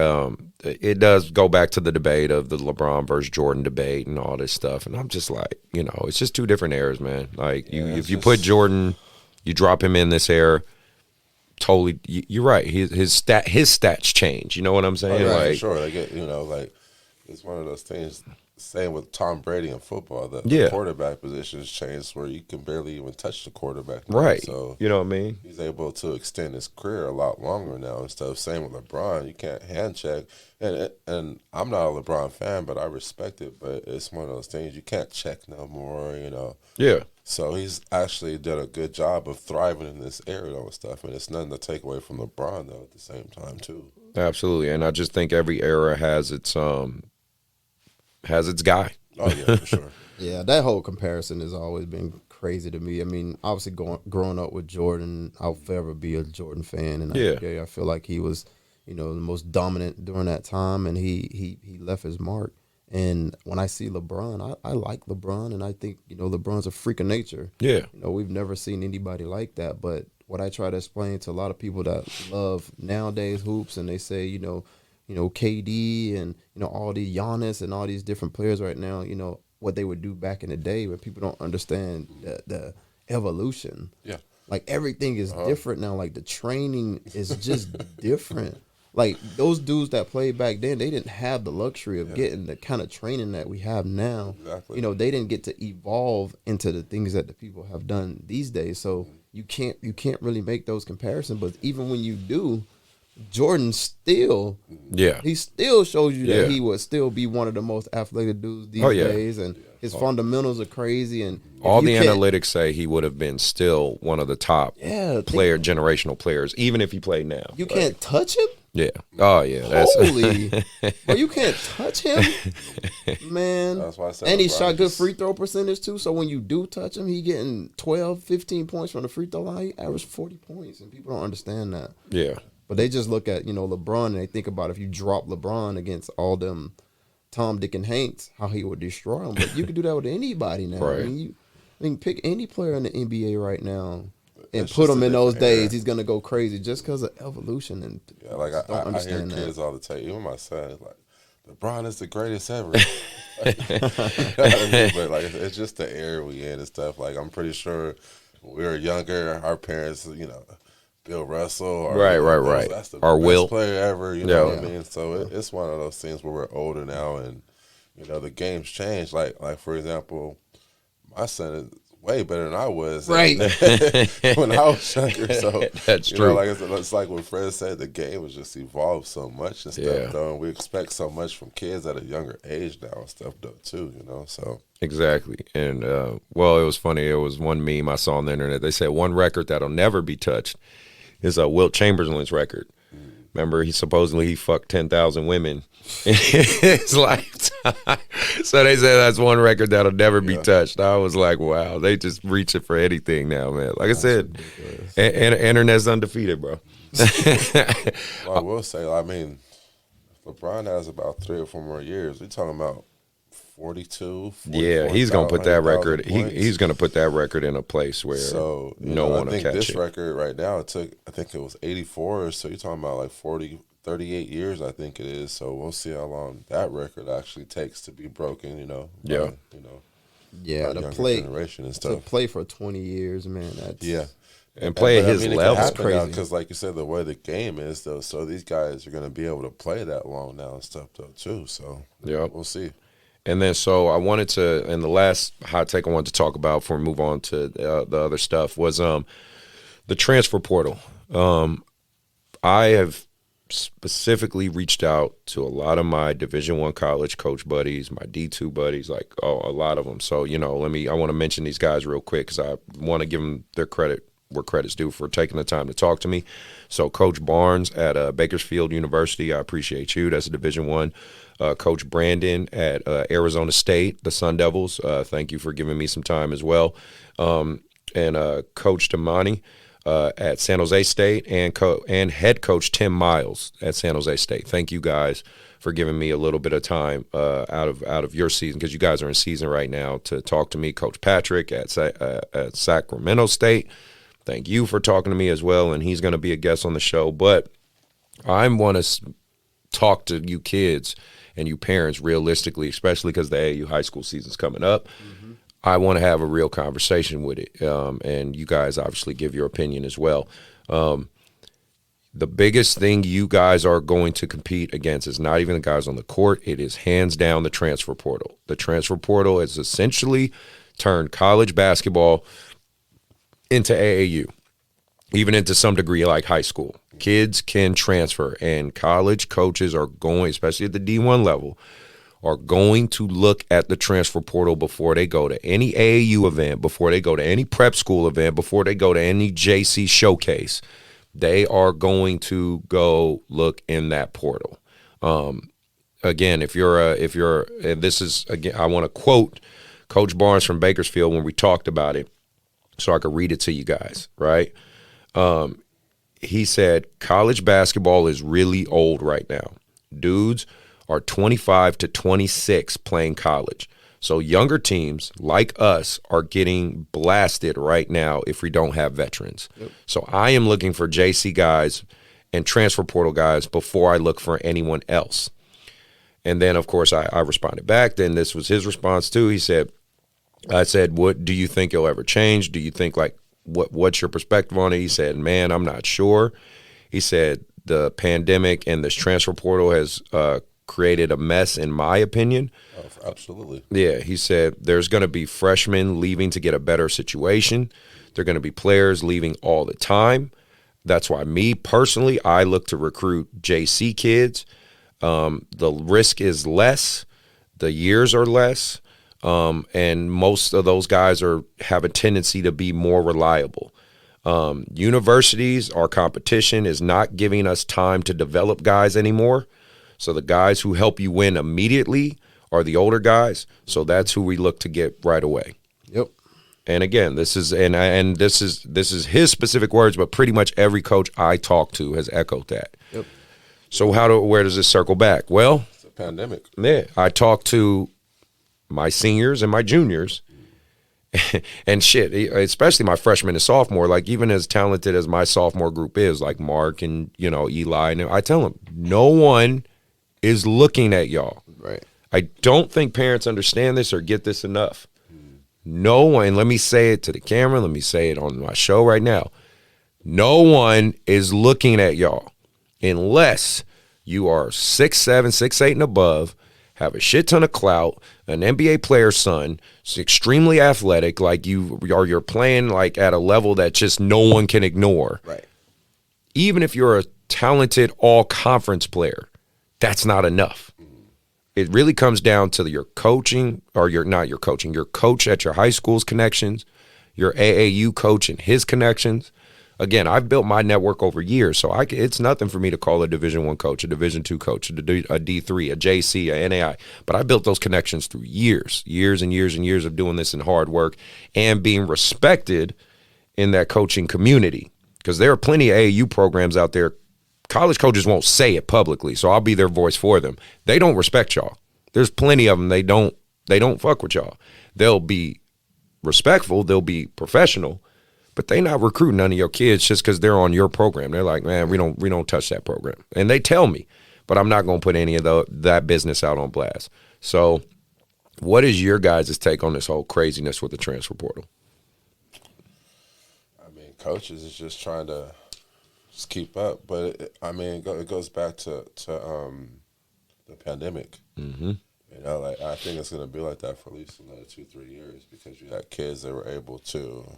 it does go back to the debate of the LeBron versus Jordan debate and all this stuff. And I'm just like, it's just two different eras, man. Like, if you put Jordan, you drop him in this era, totally, you're right. His stats change. You know what I'm saying? Oh, yeah, like, for sure. Like, like, it's one of those things. Same with Tom Brady in football. The quarterback positions changed where you can barely even touch the quarterback now. Right. So you know what I mean? He's able to extend his career a lot longer now and stuff. Same with LeBron. You can't hand check. And I'm not a LeBron fan, but I respect it. But it's one of those things you can't check no more, Yeah. So he's actually done a good job of thriving in this area and stuff. And it's nothing to take away from LeBron, though, at the same time, too. Absolutely. And I just think every era has its guy. Oh, yeah, for sure. Yeah, that whole comparison has always been crazy to me. I mean, obviously growing up with Jordan, I'll forever be a Jordan fan. And I feel like he was, the most dominant during that time, and he left his mark. And when I see LeBron, I like LeBron, and I think, LeBron's a freak of nature. Yeah. We've never seen anybody like that. But what I try to explain to a lot of people that love nowadays hoops, and they say, KD and, all the Giannis and all these different players right now, what they would do back in the day, but people don't understand the evolution. Yeah. Like, everything is different now. Like, the training is just different. Like, those dudes that played back then, they didn't have the luxury of getting the kind of training that we have now. Exactly. They didn't get to evolve into the things that the people have done these days. So you can't really make those comparisons. But even when you do, Jordan still, he still shows you that he would still be one of the most athletic dudes these days, and his fundamentals are crazy. And all the analytics say he would have been still one of the top generational players, even if he played now. You can't touch him? Yeah. Oh, yeah. Holy. But you can't touch him? Man. That's why I said and he shot good free throw percentage, too. So when you do touch him, he getting 12, 15 points from the free throw line. He averaged 40 points, and people don't understand that. Yeah. But they just look at, LeBron, and they think about if you drop LeBron against all them Tom, Dick, and Hanks, how he would destroy them. But you can do that with anybody now. Right. I mean, pick any player in the NBA right now and put him in those days. He's going to go crazy just because of evolution. And like I hear kids all the time. Even my son is like, LeBron is the greatest ever. But like, it's just the era we in and stuff. Like, I'm pretty sure when we were younger, our parents, Bill Russell, or right. That's the Or best Will player ever. You know what I mean? So it's one of those things where we're older now, and the game's changed. Like for example, my son is way better than I was. Right. When I was younger. So that's true. Like it's like what Fred said. The game has just evolved so much and stuff. Though, and we expect so much from kids at a younger age now and stuff though too. So. Exactly. And, it was funny. It was one meme I saw on the internet. They said one record that'll never be touched is Wilt Chamberlain's record. Remember, he fucked 10,000 women in his lifetime. So they said that's one record that'll never be touched. I was like, wow, they just reaching for anything now, man. Like I said, internet's undefeated, bro. Well, I will say, I mean, LeBron has about 3 or 4 more years. We're talking about 42. He's gonna put that record. He's gonna put that record in a place where no one will catch it. I think this record right now, I think it was 84. So you're talking about like 38 years, I think it is. So we'll see how long that record actually takes to be broken. to generation and stuff. To play for 20 years, man. That's and play at his level is crazy. Because, like you said, the way the game is, though, so these guys are going to be able to play that long now and stuff, though, too. So we'll see. And then, so I wanted to, and the last hot take I wanted to talk about before we move on to the other stuff was the transfer portal. I have specifically reached out to a lot of my Division I college coach buddies, my D2 buddies, like a lot of them. So, I want to mention these guys real quick because I want to give them their credit where credit's due for taking the time to talk to me. So Coach Barnes at Bakersfield University, I appreciate you. That's a Division I. Coach Brandon at Arizona State, the Sun Devils, thank you for giving me some time as well. And Coach Damani at San Jose State and head coach Tim Miles at San Jose State. Thank you guys for giving me a little bit of time out of your season, because you guys are in season right now, to talk to me. Coach Patrick at Sacramento State, thank you for talking to me as well, and he's going to be a guest on the show. But I want to talk to you kids and you parents realistically, especially because the AAU high school season's coming up. I want to have a real conversation with it, and you guys obviously give your opinion as well. The biggest thing you guys are going to compete against is not even the guys on the court. It is hands down the transfer portal. The transfer portal has essentially turned college basketball into AAU, even into some degree like high school. Kids can transfer, and college coaches are going, especially at the D1 level, are going to look at the transfer portal before they go to any AAU event, before they go to any prep school event, before they go to any JC showcase. They are going to go look in that portal. Again, and this is, again, I want to quote Coach Barnes from Bakersfield when we talked about it, so I could read it to you guys, right? He said, college basketball is really old right now. Dudes are 25 to 26 playing college. So younger teams like us are getting blasted right now if we don't have veterans. Yep. So I am looking for JC guys and transfer portal guys before I look for anyone else. And then, of course, I responded back. Then this was his response too. I said, what do you think you'll ever change? Do you think, like, what's your perspective on it? He said, man, I'm not sure. He said, the pandemic and this transfer portal has created a mess, in my opinion. Oh, absolutely. Yeah, he said there's going to be freshmen leaving to get a better situation. There are going to be players leaving all the time. That's why me personally, I look to recruit JC kids. The risk is less. The years are less. And most of those guys have a tendency to be more reliable. Universities, our competition is not giving us time to develop guys anymore. So the guys who help you win immediately are the older guys. So that's who we look to get right away. Yep. And again, this is his specific words, but pretty much every coach I talk to has echoed that. Yep. So where does this circle back? Well, it's a pandemic. Yeah, I talked to my seniors and my juniors, and shit, especially my freshman and sophomore. Like, even as talented as my sophomore group is, like Mark and Eli, and I tell them, no one is looking at y'all. Right. I don't think parents understand this or get this enough. No one, let me say it to the camera, let me say it on my show right now. No one is looking at y'all unless you are 6'7", 6'8", and above, have a shit ton of clout, an NBA player's son, is extremely athletic, like you're playing like at a level that just no one can ignore. Right. Even if you're a talented all-conference player, that's not enough. It really comes down to your coaching, or your coach at your high school's connections, your AAU coach and his connections. Again, I've built my network over years, so it's nothing for me to call a Division I coach, a Division II coach, a D3, a JC, a NAI. But I built those connections through years and years and years of doing this in hard work and being respected in that coaching community. Because there are plenty of AAU programs out there. College coaches won't say it publicly, so I'll be their voice for them. They don't respect y'all. There's plenty of them. They don't fuck with y'all. They'll be respectful. They'll be professional. But they not recruiting none of your kids just because they're on your program. They're like, man, we don't touch that program. And they tell me, but I'm not going to put any of that business out on blast. So what is your guys' take on this whole craziness with the transfer portal? I mean, coaches is just trying to just keep up. But, it goes back to the pandemic. Mm-hmm. I think it's going to be like that for at least another 2-3 years because you got kids that were able to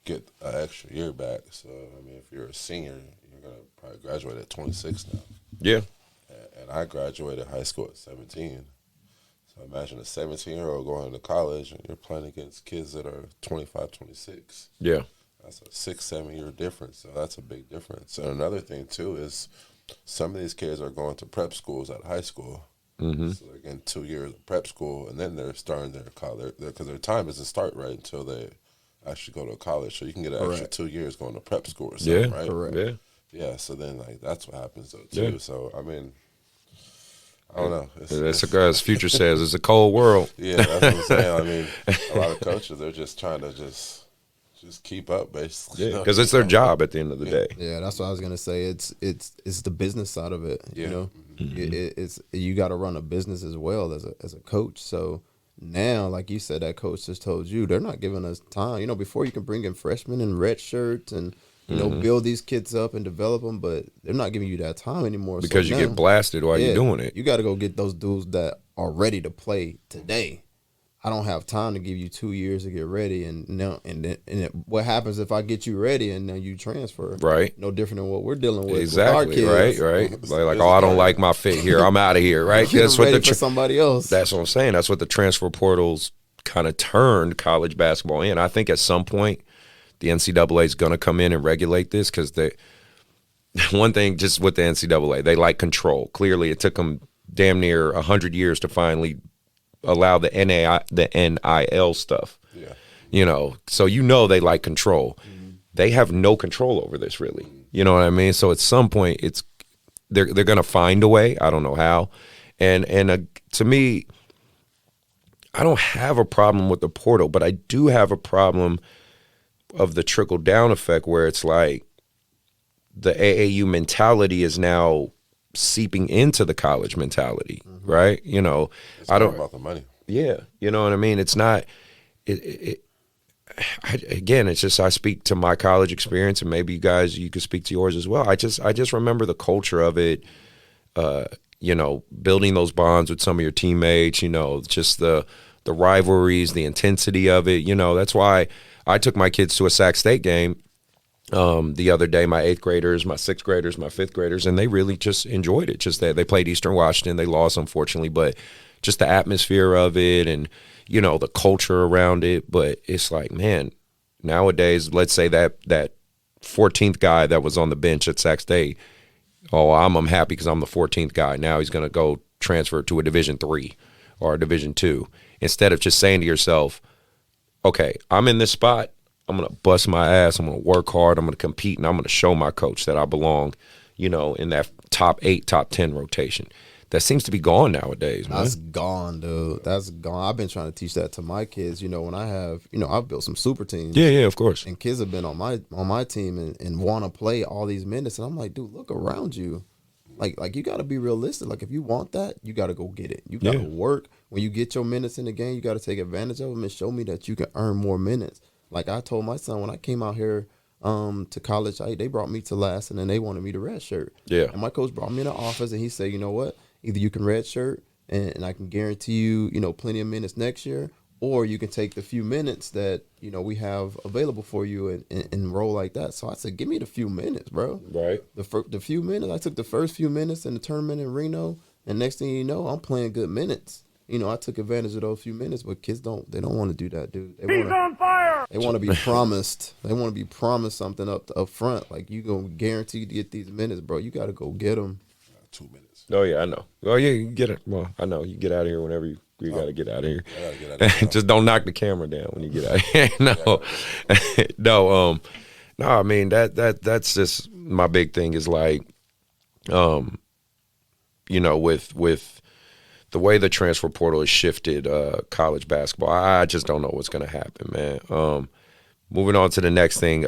get an extra year back. So, if you're a senior, you're going to probably graduate at 26 now. Yeah. And I graduated high school at 17. So imagine a 17-year-old going to college and you're playing against kids that are 25, 26. Yeah. That's a 6-7 year difference. So that's a big difference. And another thing, too, is some of these kids are going to prep schools at high school. Mm-hmm. So they're getting 2 years of prep school, and then they're starting their college because their time doesn't start right until they actually go to college. So you can get an extra 2 years going to prep school or something, right? Correct. Yeah. Yeah, so then that's what happens though too. Yeah. So I don't know. As Future says, it's a cold world. Yeah, that's what I'm saying. A lot of coaches, they're just trying to just just keep up, basically. Yeah, because it's their job at the end of the day. Yeah, that's what I was gonna say. It's the business side of it. Yeah. You know, it's you got to run a business as well as a coach. So now, like you said, that coach just told you they're not giving us time. You know, before you can bring in freshmen and red shirts and you know build these kids up and develop them, but they're not giving you that time anymore. Because so you now, get blasted while you're doing it. You got to go get those dudes that are ready to play today. I don't have time to give you 2 years to get ready, and now what happens if I get you ready and then you transfer? Right. No different than what we're dealing with. Exactly. With our kids. Right. Like, oh, I don't like my fit here. I'm out of here. Right. That's what for somebody else. That's what I'm saying. That's what the transfer portals kind of turned college basketball in. I think at some point the NCAA is going to come in and regulate this because one thing just with the NCAA, they like control. Clearly, it took them damn near 100 years to finally allow the NIL stuff. Yeah. You know, so they like control. They have no control over this, really. You know what I mean? So at some point, they're going to find a way. I don't know how. And to me, I don't have a problem with the portal, but I do have a problem of the trickle down effect where it's like the AAU mentality is now seeping into the college mentality, right? You know, It's I don't about the money. Yeah, you know what I mean. It's not. Again, it's just I speak to my college experience, and maybe you could speak to yours as well. I just remember the culture of it. You know, building those bonds with some of your teammates. You know, just the rivalries, the intensity of it. You know, that's why I took my kids to a Sac State game the other day, my 8th graders, my 6th graders, my 5th graders, and they really just enjoyed it. Just that they played Eastern Washington. They lost, unfortunately, but just the atmosphere of it and, you know, the culture around it. But it's like, man, nowadays, let's say that 14th guy that was on the bench at Sac State, I'm happy because I'm the 14th guy. Now he's going to go transfer to a Division III or a Division II. Instead of just saying to yourself, okay, I'm in this spot. I'm going to bust my ass. I'm going to work hard. I'm going to compete, and I'm going to show my coach that I belong, you know, in that top 8, top 10 rotation. That seems to be gone nowadays, man. That's gone, dude. That's gone. I've been trying to teach that to my kids. You know, when I've built some super teams. Yeah, of course. And kids have been on my team and want to play all these minutes. And I'm like, dude, look around you. Like you got to be realistic. Like if you want that, you got to go get it. You got to work. When you get your minutes in the game, you got to take advantage of them and show me that you can earn more minutes. Like I told my son when I came out here to college, they brought me to last, and then they wanted me to redshirt. Yeah. And my coach brought me in the office, and he said, you know what? Either you can redshirt, and I can guarantee you, you know, plenty of minutes next year, or you can take the few minutes that, you know, we have available for you and roll like that. So I said, give me the few minutes, bro. Right. The few minutes. I took the first few minutes in the tournament in Reno, and next thing you know, I'm playing good minutes. You know, I took advantage of those few minutes, but kids don't want to do that, dude. He's on fire. They want to be promised. They want to be promised something up front. Like, you going to guarantee to get these minutes, bro. You got to go get them. 2 minutes. Oh, yeah, I know. Oh, yeah, you get it. Well, I know. You get out of here whenever you got to get out of here. I gotta get out of here. Just don't knock the camera down when you get out of here. No, I mean, that's just my big thing is like, you know, with the way the transfer portal has shifted college basketball, I just don't know what's going to happen, man. Moving on to the next thing,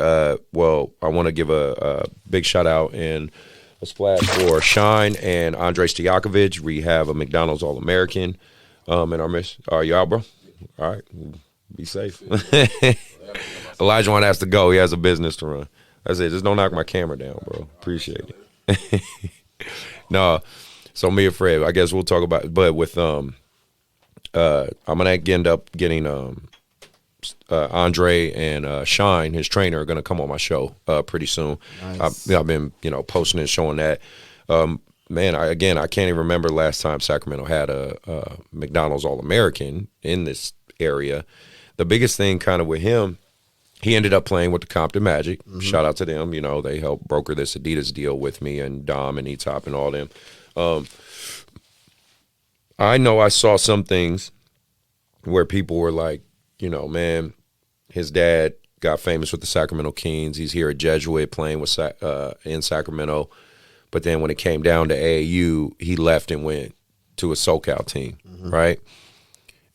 well, I want to give a big shout out and a splash for Shine and Andre Stojakovic. We have a McDonald's All-American in our mission. Are you out, bro? All right. Be safe. Elijah has to go. He has a business to run. That's it. Just don't knock my camera down, bro. Appreciate it. No. So me and Fred, I guess we'll talk about it. But with I'm gonna end up getting Andre and Shine, his trainer, are gonna come on my show pretty soon. Nice. I've been posting and showing that. Man, I can't even remember last time Sacramento had a McDonald's All-American in this area. The biggest thing kind of with him, he ended up playing with the Compton Magic. Mm-hmm. Shout out to them. You know, they helped broker this Adidas deal with me and Dom and E-Top and all them. I know I saw some things where people were like, you know, man, his dad got famous with the Sacramento Kings. He's here at Jesuit playing with in Sacramento. But then when it came down to AAU, he left and went to a SoCal team, right?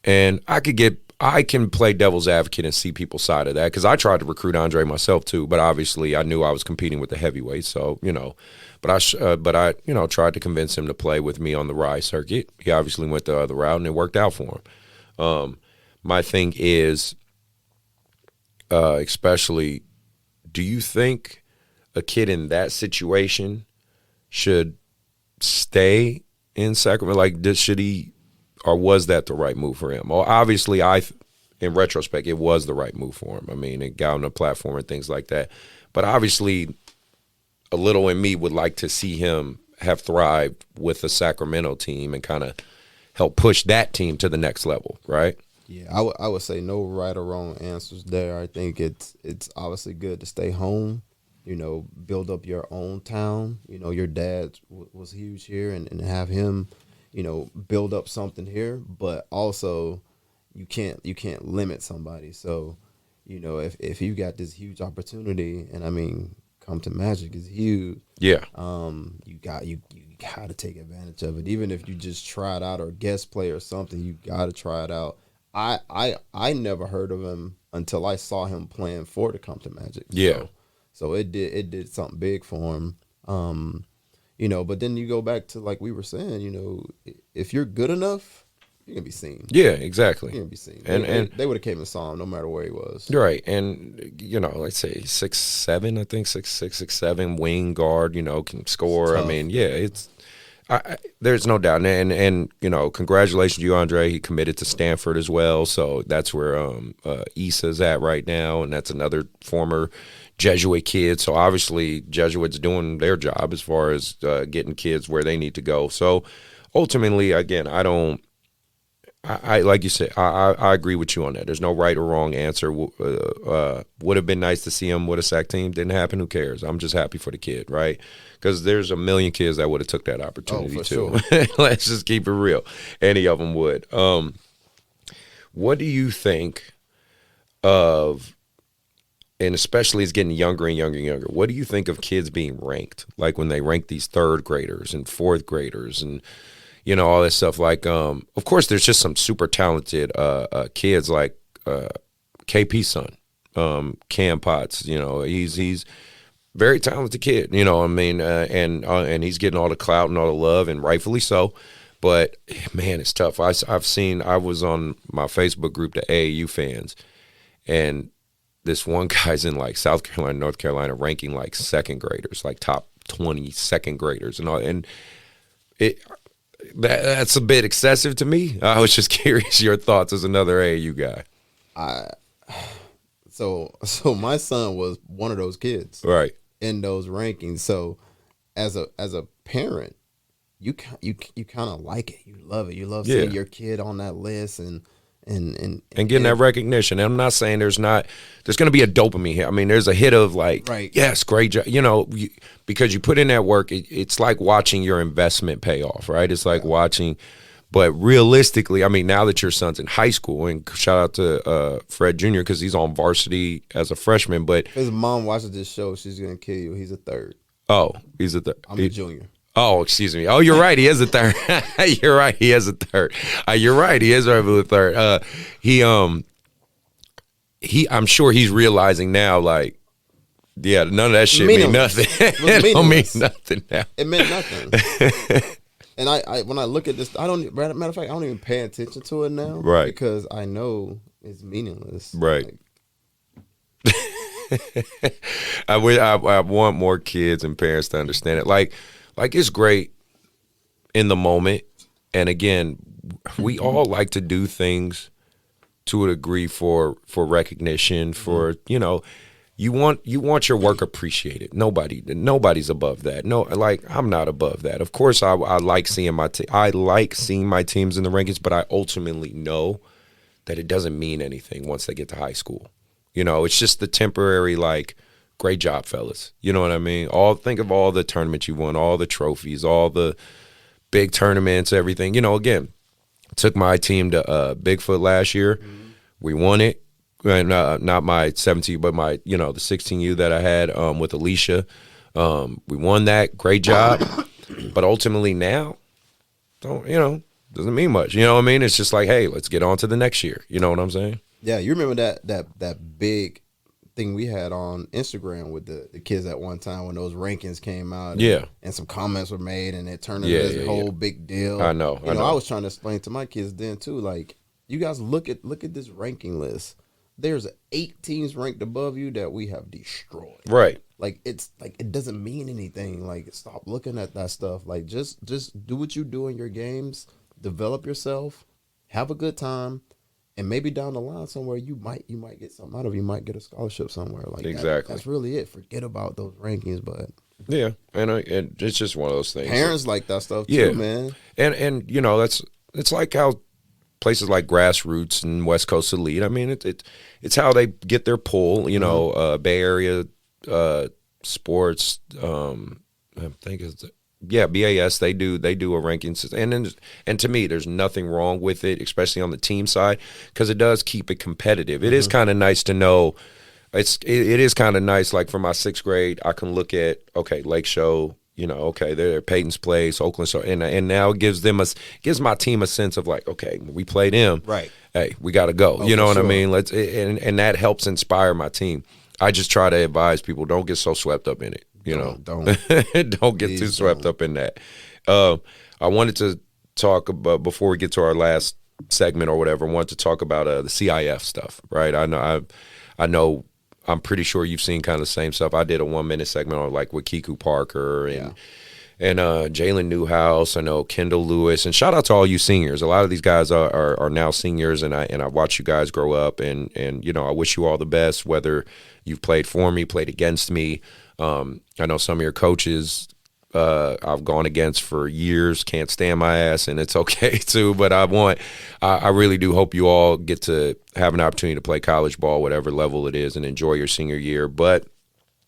And I could get I can play devil's advocate and see people's side of that because I tried to recruit Andre myself too, but obviously I knew I was competing with the heavyweights, so But I tried to convince him to play with me on the Rise circuit. He obviously went the other route, and it worked out for him. My thing is, especially, do you think a kid in that situation should stay in Sacramento? Like, should he, or was that the right move for him? Well, obviously, in retrospect, it was the right move for him. I mean, it got him a platform and things like that. But obviously, a little in me would like to see him have thrived with the Sacramento team and kind of help push that team to the next level, right? Yeah, I would say no right or wrong answers there. I think it's obviously good to stay home, build up your own town. Your dad was huge here, and have him, build up something here. But also, you can't limit somebody. So, if you got this huge opportunity, and I mean, come to Magic is huge. Yeah. You got to take advantage of it. Even if you just try it out or guest play or something, you got to try it out. I never heard of him until I saw him playing for the Compton Magic. Yeah. So it did something big for him. But then you go back to, like we were saying, if you're good enough, you're gonna be seen. Yeah, exactly. You're gonna be seen. And they would have came and saw him no matter where he was. Right. And let's say 6'7", I think 6'6", 6'7", wing guard, can score. I mean, yeah, it's there's no doubt. And congratulations to you, Andre. He committed to Stanford as well. So that's where Issa's at right now, and that's another former Jesuit kid. So obviously Jesuits doing their job as far as getting kids where they need to go. So ultimately, again, I like you said, I agree with you on that. There's no right or wrong answer. Would have been nice to see him with a SAC team. Didn't happen. Who cares? I'm just happy for the kid, right? Because there's a million kids that would have took that opportunity too. Sure. Let's just keep it real. Any of them would. What do you think of, and especially it's getting younger and younger and younger, what do you think of kids being ranked? Like when they rank these third graders and fourth graders and all that stuff. Like, of course, there's just some super talented kids like KP's son, Cam Potts. He's very talented kid. And he's getting all the clout and all the love, and rightfully so. But man, it's tough. I was on my Facebook group, the AAU fans, and this one guy's in like South Carolina, North Carolina, ranking like second graders, like top 20 second graders, and all, and it. That's a bit excessive to me. I was just curious your thoughts as another AAU guy. So my son was one of those kids, right, in those rankings. So as a parent, you kind of like it. You love it. You love seeing your kid on that list and getting that recognition. And I'm not saying there's going to be a dopamine hit. I mean, there's a hit of like, right. Yes, great job. Because you put in that work, it's like watching your investment pay off, right? It's like watching, but realistically, I mean, now that your son's in high school, and shout out to Fred Jr. because he's on varsity as a freshman, but his mom watches this show, she's going to kill you. He's a third. Oh, he's a third. I'm a junior. Oh, excuse me. Oh, you're right. He is a third. You're right. He is a third. You're right. He is a third. I'm sure he's realizing now, like, yeah, none of that shit mean nothing. It don't mean nothing now. It meant nothing. And I when I look at this, matter of fact, I don't even pay attention to it now, right? Because I know it's meaningless, right? I want more kids and parents to understand it. Like it's great in the moment, and again, we all like to do things to a degree for recognition. For you want your work appreciated. Nobody's above that. No, like I'm not above that. Of course, I like seeing my teams in the rankings, but I ultimately know that it doesn't mean anything once they get to high school. It's just the temporary like. Great job, fellas. You know what I mean? Think of all the tournaments you won, all the trophies, all the big tournaments, everything. Again, took my team to Bigfoot last year. Mm-hmm. We won it. And, not my 17, but my, the 16U that I had with Alicia. We won that. Great job. But ultimately now, doesn't mean much. You know what I mean? It's just like, hey, let's get on to the next year. You know what I'm saying? Yeah, you remember that big thing we had on Instagram with the kids at one time when those rankings came out. And some comments were made, and it turned into this whole big deal. I know. I was trying to explain to my kids then too, like, you guys look at this ranking list. There's 8 teams ranked above you that we have destroyed. Right. Like, it's like, it doesn't mean anything. Like, stop looking at that stuff. Like, just do what you do in your games, develop yourself, have a good time, and maybe down the line somewhere you might get something out of it. You might get a scholarship somewhere. Like, exactly. That's really it. Forget about those rankings, but yeah, and it's just one of those things. Parents like that stuff too, man. And you know, it's like how places like Grassroots and West Coast Elite. I mean, it's how they get their pull. You know, Bay Area sports. I think it's BAS. They do a ranking system, and to me, there's nothing wrong with it, especially on the team side, because it does keep it competitive. It is kind of nice to know. It is kind of nice. Like for my 6th grade, I can look at Lake Show. You know, they're Peyton's Place, Oakland, so and now it gives my team a sense of like, okay, we played them, right? Hey, we got to go. You know what I mean? And that helps inspire my team. I just try to advise people, don't get so swept up in it. You know, don't get too swept up in that. I wanted to talk about, before we get to our last segment or whatever, I wanted to talk about the CIF stuff, right? I know. I'm pretty sure you've seen kind of the same stuff. I did a 1-minute segment on like with Kiku Parker and Jalen Newhouse. I know Kendall Lewis, and shout out to all you seniors. A lot of these guys are now seniors, and I watch you guys grow up, and you know, I wish you all the best. Whether you've played for me, played against me. I know some of your coaches I've gone against for years, can't stand my ass, and it's okay too. But I really do hope you all get to have an opportunity to play college ball, whatever level it is, and enjoy your senior year. But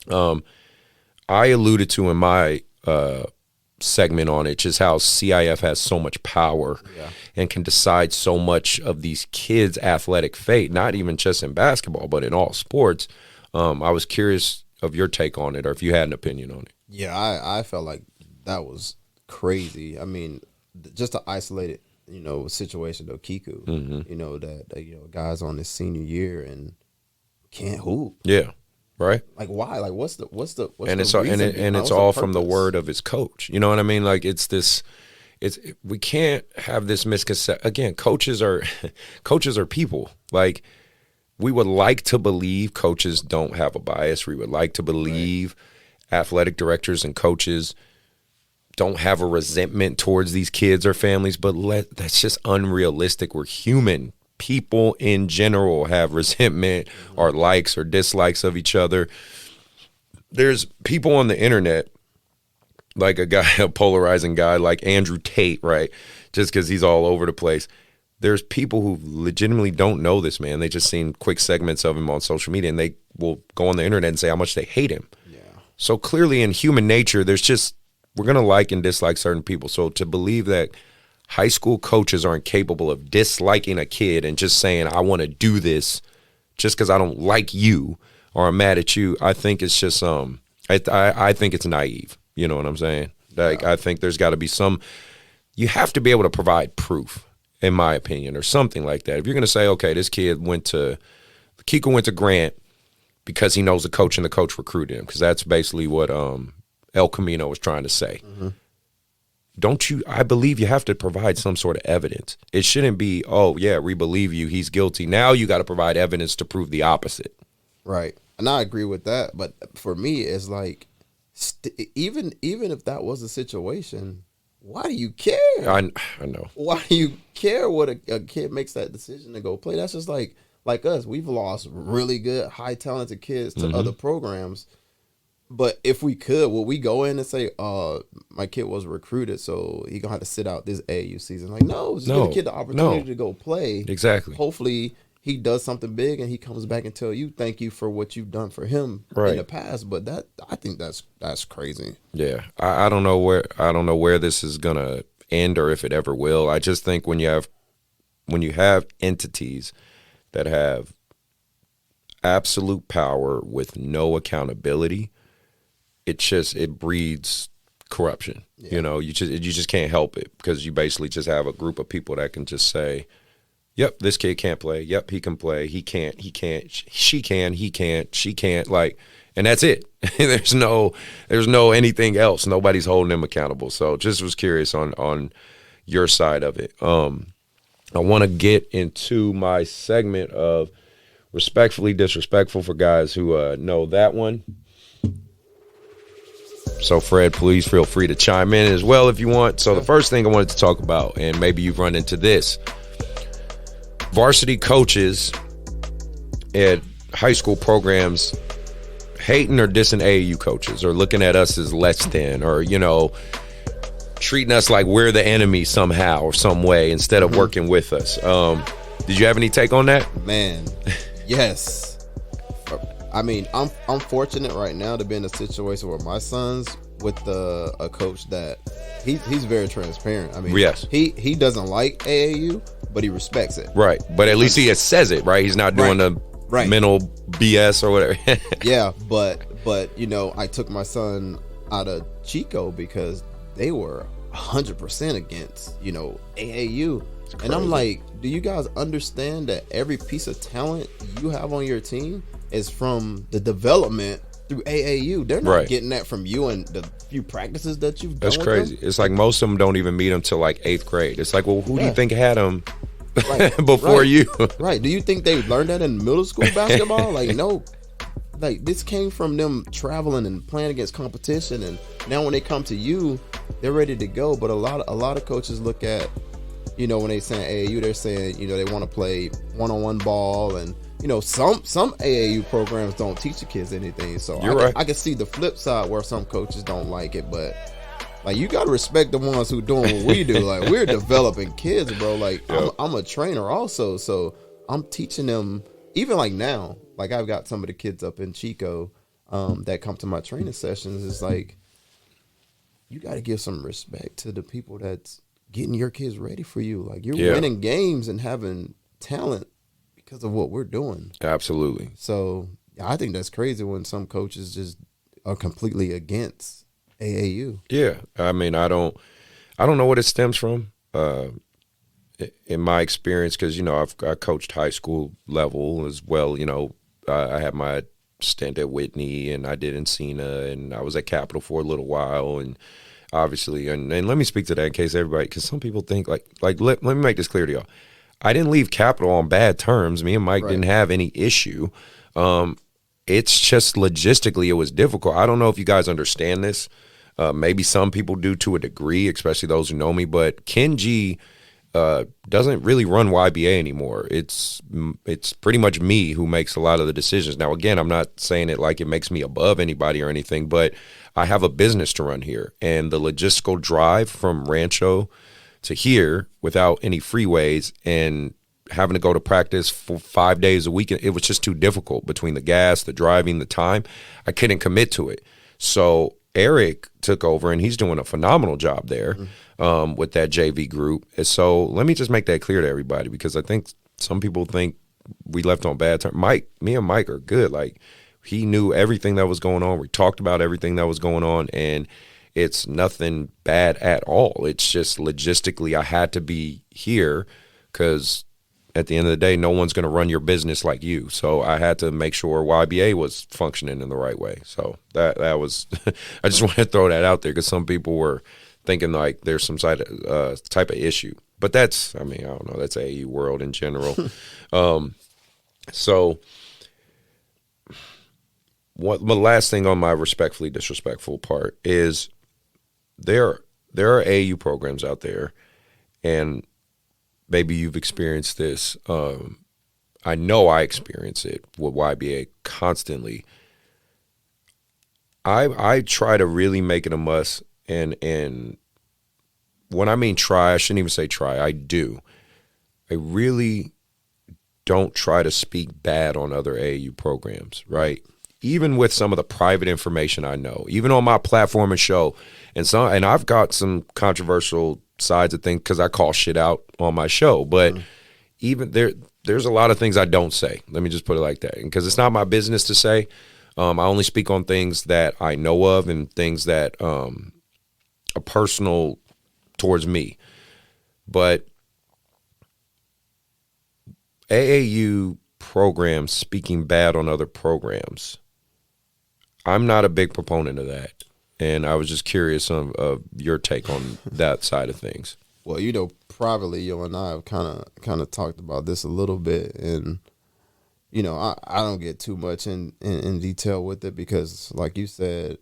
I alluded to in my segment on it just how CIF has so much power and can decide so much of these kids' athletic fate, not even just in basketball, but in all sports. I was curious of your take on it, or if you had an opinion on it. Yeah, I felt like that was crazy. I mean, just to isolate it, you know, situation though, Kiku, you know, that you know, guys on his senior year and can't hoop. Yeah, right. Like why? Like what's the and it's reason it's all from the word of his coach. You know what I mean? Like we can't have this misconception. Again, coaches are people. Like, we would like to believe coaches don't have a bias. We would like to believe athletic directors and coaches don't have a resentment towards these kids or families, but that's just unrealistic. We're human. People in general have resentment or likes or dislikes of each other. There's people on the internet, like a polarizing guy like Andrew Tate, right? Just because he's all over the place. There's people who legitimately don't know this man. They just seen quick segments of him on social media, and they will go on the internet and say how much they hate him. Yeah. So clearly in human nature, we're going to like and dislike certain people. So to believe that high school coaches aren't capable of disliking a kid and just saying, I want to do this just because I don't like you or I'm mad at you, I think it's just I think it's naive. You know what I'm saying? Like, I think there's got to be you have to be able to provide proof, in my opinion, or something like that. If you're going to say, okay, this kid Kiko went to Grant because he knows the coach and the coach recruited him, because that's basically what El Camino was trying to say. Mm-hmm. I believe you have to provide some sort of evidence. It shouldn't be, oh, yeah, we believe you, he's guilty. Now you got to provide evidence to prove the opposite. Right. And I agree with that. But for me, it's like, even if that was the situation, why do you care? I know. Why do you care what a kid makes that decision to go play? That's just like us. We've lost really good, high talented kids to other programs. But if we could, would we go in and say, my kid was recruited, so he going to have to sit out this AAU season? Like, no, just give the kid the opportunity to go play. Exactly. Hopefully he does something big and he comes back and tell you thank you for what you've done for him in the past. But I think that's crazy. Yeah, I don't know where this is gonna end or if it ever will. I just think when you have entities that have absolute power with no accountability, it breeds corruption. You know, you just can't help it because you basically just have a group of people that can just say, yep, this kid can't play. Yep, he can play. He can't. She can. He can't. She can't. Like, and that's it. there's no anything else. Nobody's holding them accountable. So just was curious on your side of it. I want to get into my segment of respectfully disrespectful for guys who know that one. So, Fred, please feel free to chime in as well if you want. So the first thing I wanted to talk about, and maybe you've run into this, varsity coaches at high school programs hating or dissing AAU coaches or looking at us as less than or, you know, treating us like we're the enemy somehow or some way instead of working with us. Did you have any take on that? Man, yes. I mean, I'm fortunate right now to be in a situation where my son's with a coach that he's very transparent. I mean, yes. he doesn't like AAU, but he respects it. Right. But at least he says it, right? He's not doing the mental BS or whatever. Yeah, but you know, I took my son out of Chico because they were 100% against, you know, AAU. And I'm like, do you guys understand that every piece of talent you have on your team is from the development through AAU? They're not getting that from you and the few practices that you've done. That's crazy. Them. It's like most of them don't even meet them till like 8th grade. It's like, well, who do you think had them before you? Right. Do you think they learned that in middle school basketball? Like, no. Like, this came from them traveling and playing against competition, and now when they come to you, they're ready to go. But a lot of coaches look at, you know, when they saying AAU, they're saying, you know, they want to play one-on-one ball, and you know, some AAU programs don't teach the kids anything. So I can see the flip side where some coaches don't like it, but like, you gotta respect the ones who doing what we do. Like, we're developing kids, bro. Like, I'm a trainer also, so I'm teaching them. Even like now, like I've got some of the kids up in Chico that come to my training sessions. It's like, you got to give some respect to the people that's getting your kids ready for you. Like, you're winning games and having talent because of what we're doing. Absolutely. So I think that's crazy when some coaches just are completely against AAU. Yeah, I mean, I don't know what it stems from. In my experience, because, you know, I coached high school level as well. You know, I had my stint at Whitney, and I did Encina, and I was at Capital for a little while, and obviously, and let me speak to that in case everybody, because some people think like let me make this clear to y'all. I didn't leave Capital on bad terms. Me and Mike didn't have any issue. It's just logistically it was difficult. I don't know if you guys understand this. Maybe some people do to a degree, especially those who know me, but Kenji doesn't really run YBA anymore. It's pretty much me who makes a lot of the decisions. Now, again, I'm not saying it like it makes me above anybody or anything, but I have a business to run here, and the logistical drive from Rancho to here without any freeways and having to go to practice for 5 days a week, it was just too difficult between the gas, the driving, the time. I couldn't commit to it. So Eric took over, and he's doing a phenomenal job there with that JV group. And so let me just make that clear to everybody, because I think some people think we left on bad terms. Me and Mike are good. Like, he knew everything that was going on. We talked about everything that was going on, and it's nothing bad at all. It's just logistically I had to be here because at the end of the day, no one's going to run your business like you. So I had to make sure YBA was functioning in the right way. So that was – I just want to throw that out there because some people were thinking like there's some type of issue. But that's – I mean, I don't know. That's AAU world in general. So the last thing on my respectfully disrespectful part is there are AAU programs out there, and – maybe you've experienced this. I know I experience it with YBA constantly. I try to really make it a must, and when I mean try, I shouldn't even say try. I do. I really don't try to speak bad on other AAU programs, right? Even with some of the private information I know, even on my platform and show, and I've got some controversial sides of things because I call shit out on my show, but even there's a lot of things I don't say. Let me just put it like that, because it's not my business to say. I only speak on things that I know of and things that a personal towards me, but AAU programs speaking bad on other programs, I'm not a big proponent of that. And I was just curious of your take on that side of things. Well, you know, privately, you and I have kind of talked about this a little bit, and you know, I don't get too much in detail with it because, like you said,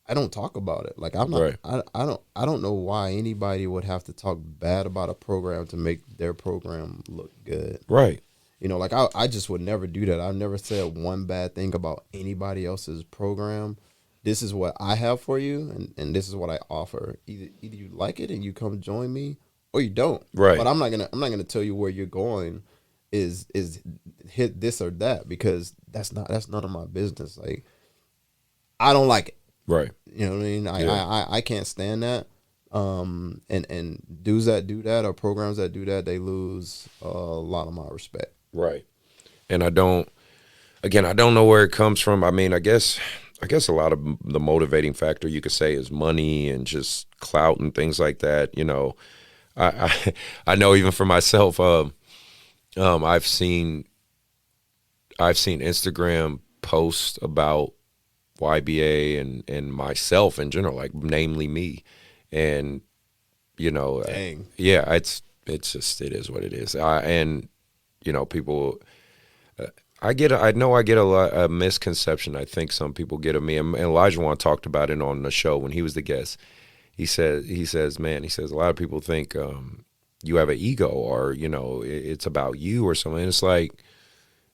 I don't talk about it. Like I'm not, Right. I don't know why anybody would have to talk bad about a program to make their program look good. Right. You know, like I just would never do that. I've never said one bad thing about anybody else's program. This is what I have for you, and this is what I offer. Either you like it and you come join me, or you don't. Right. But I'm not gonna tell you where you're going is hit this or that, because that's none of my business. Like, I don't like it. Right. You know what I mean? Yeah. I can't stand that. And dudes that do that or programs that do that, they lose a lot of my respect. Right. And I don't know where it comes from. I mean, I guess a lot of the motivating factor you could say is money and just clout and things like that. You know, I know even for myself, I've seen Instagram posts about YBA and myself in general, like namely me, and you know, Dang. yeah, it's just, it is what it is. And you know, people, I know I get a misconception. I think some people get of me, and Elijah Wan talked about it on the show when he was the guest. He says, a lot of people think you have an ego, or you know, it's about you or something. And it's like,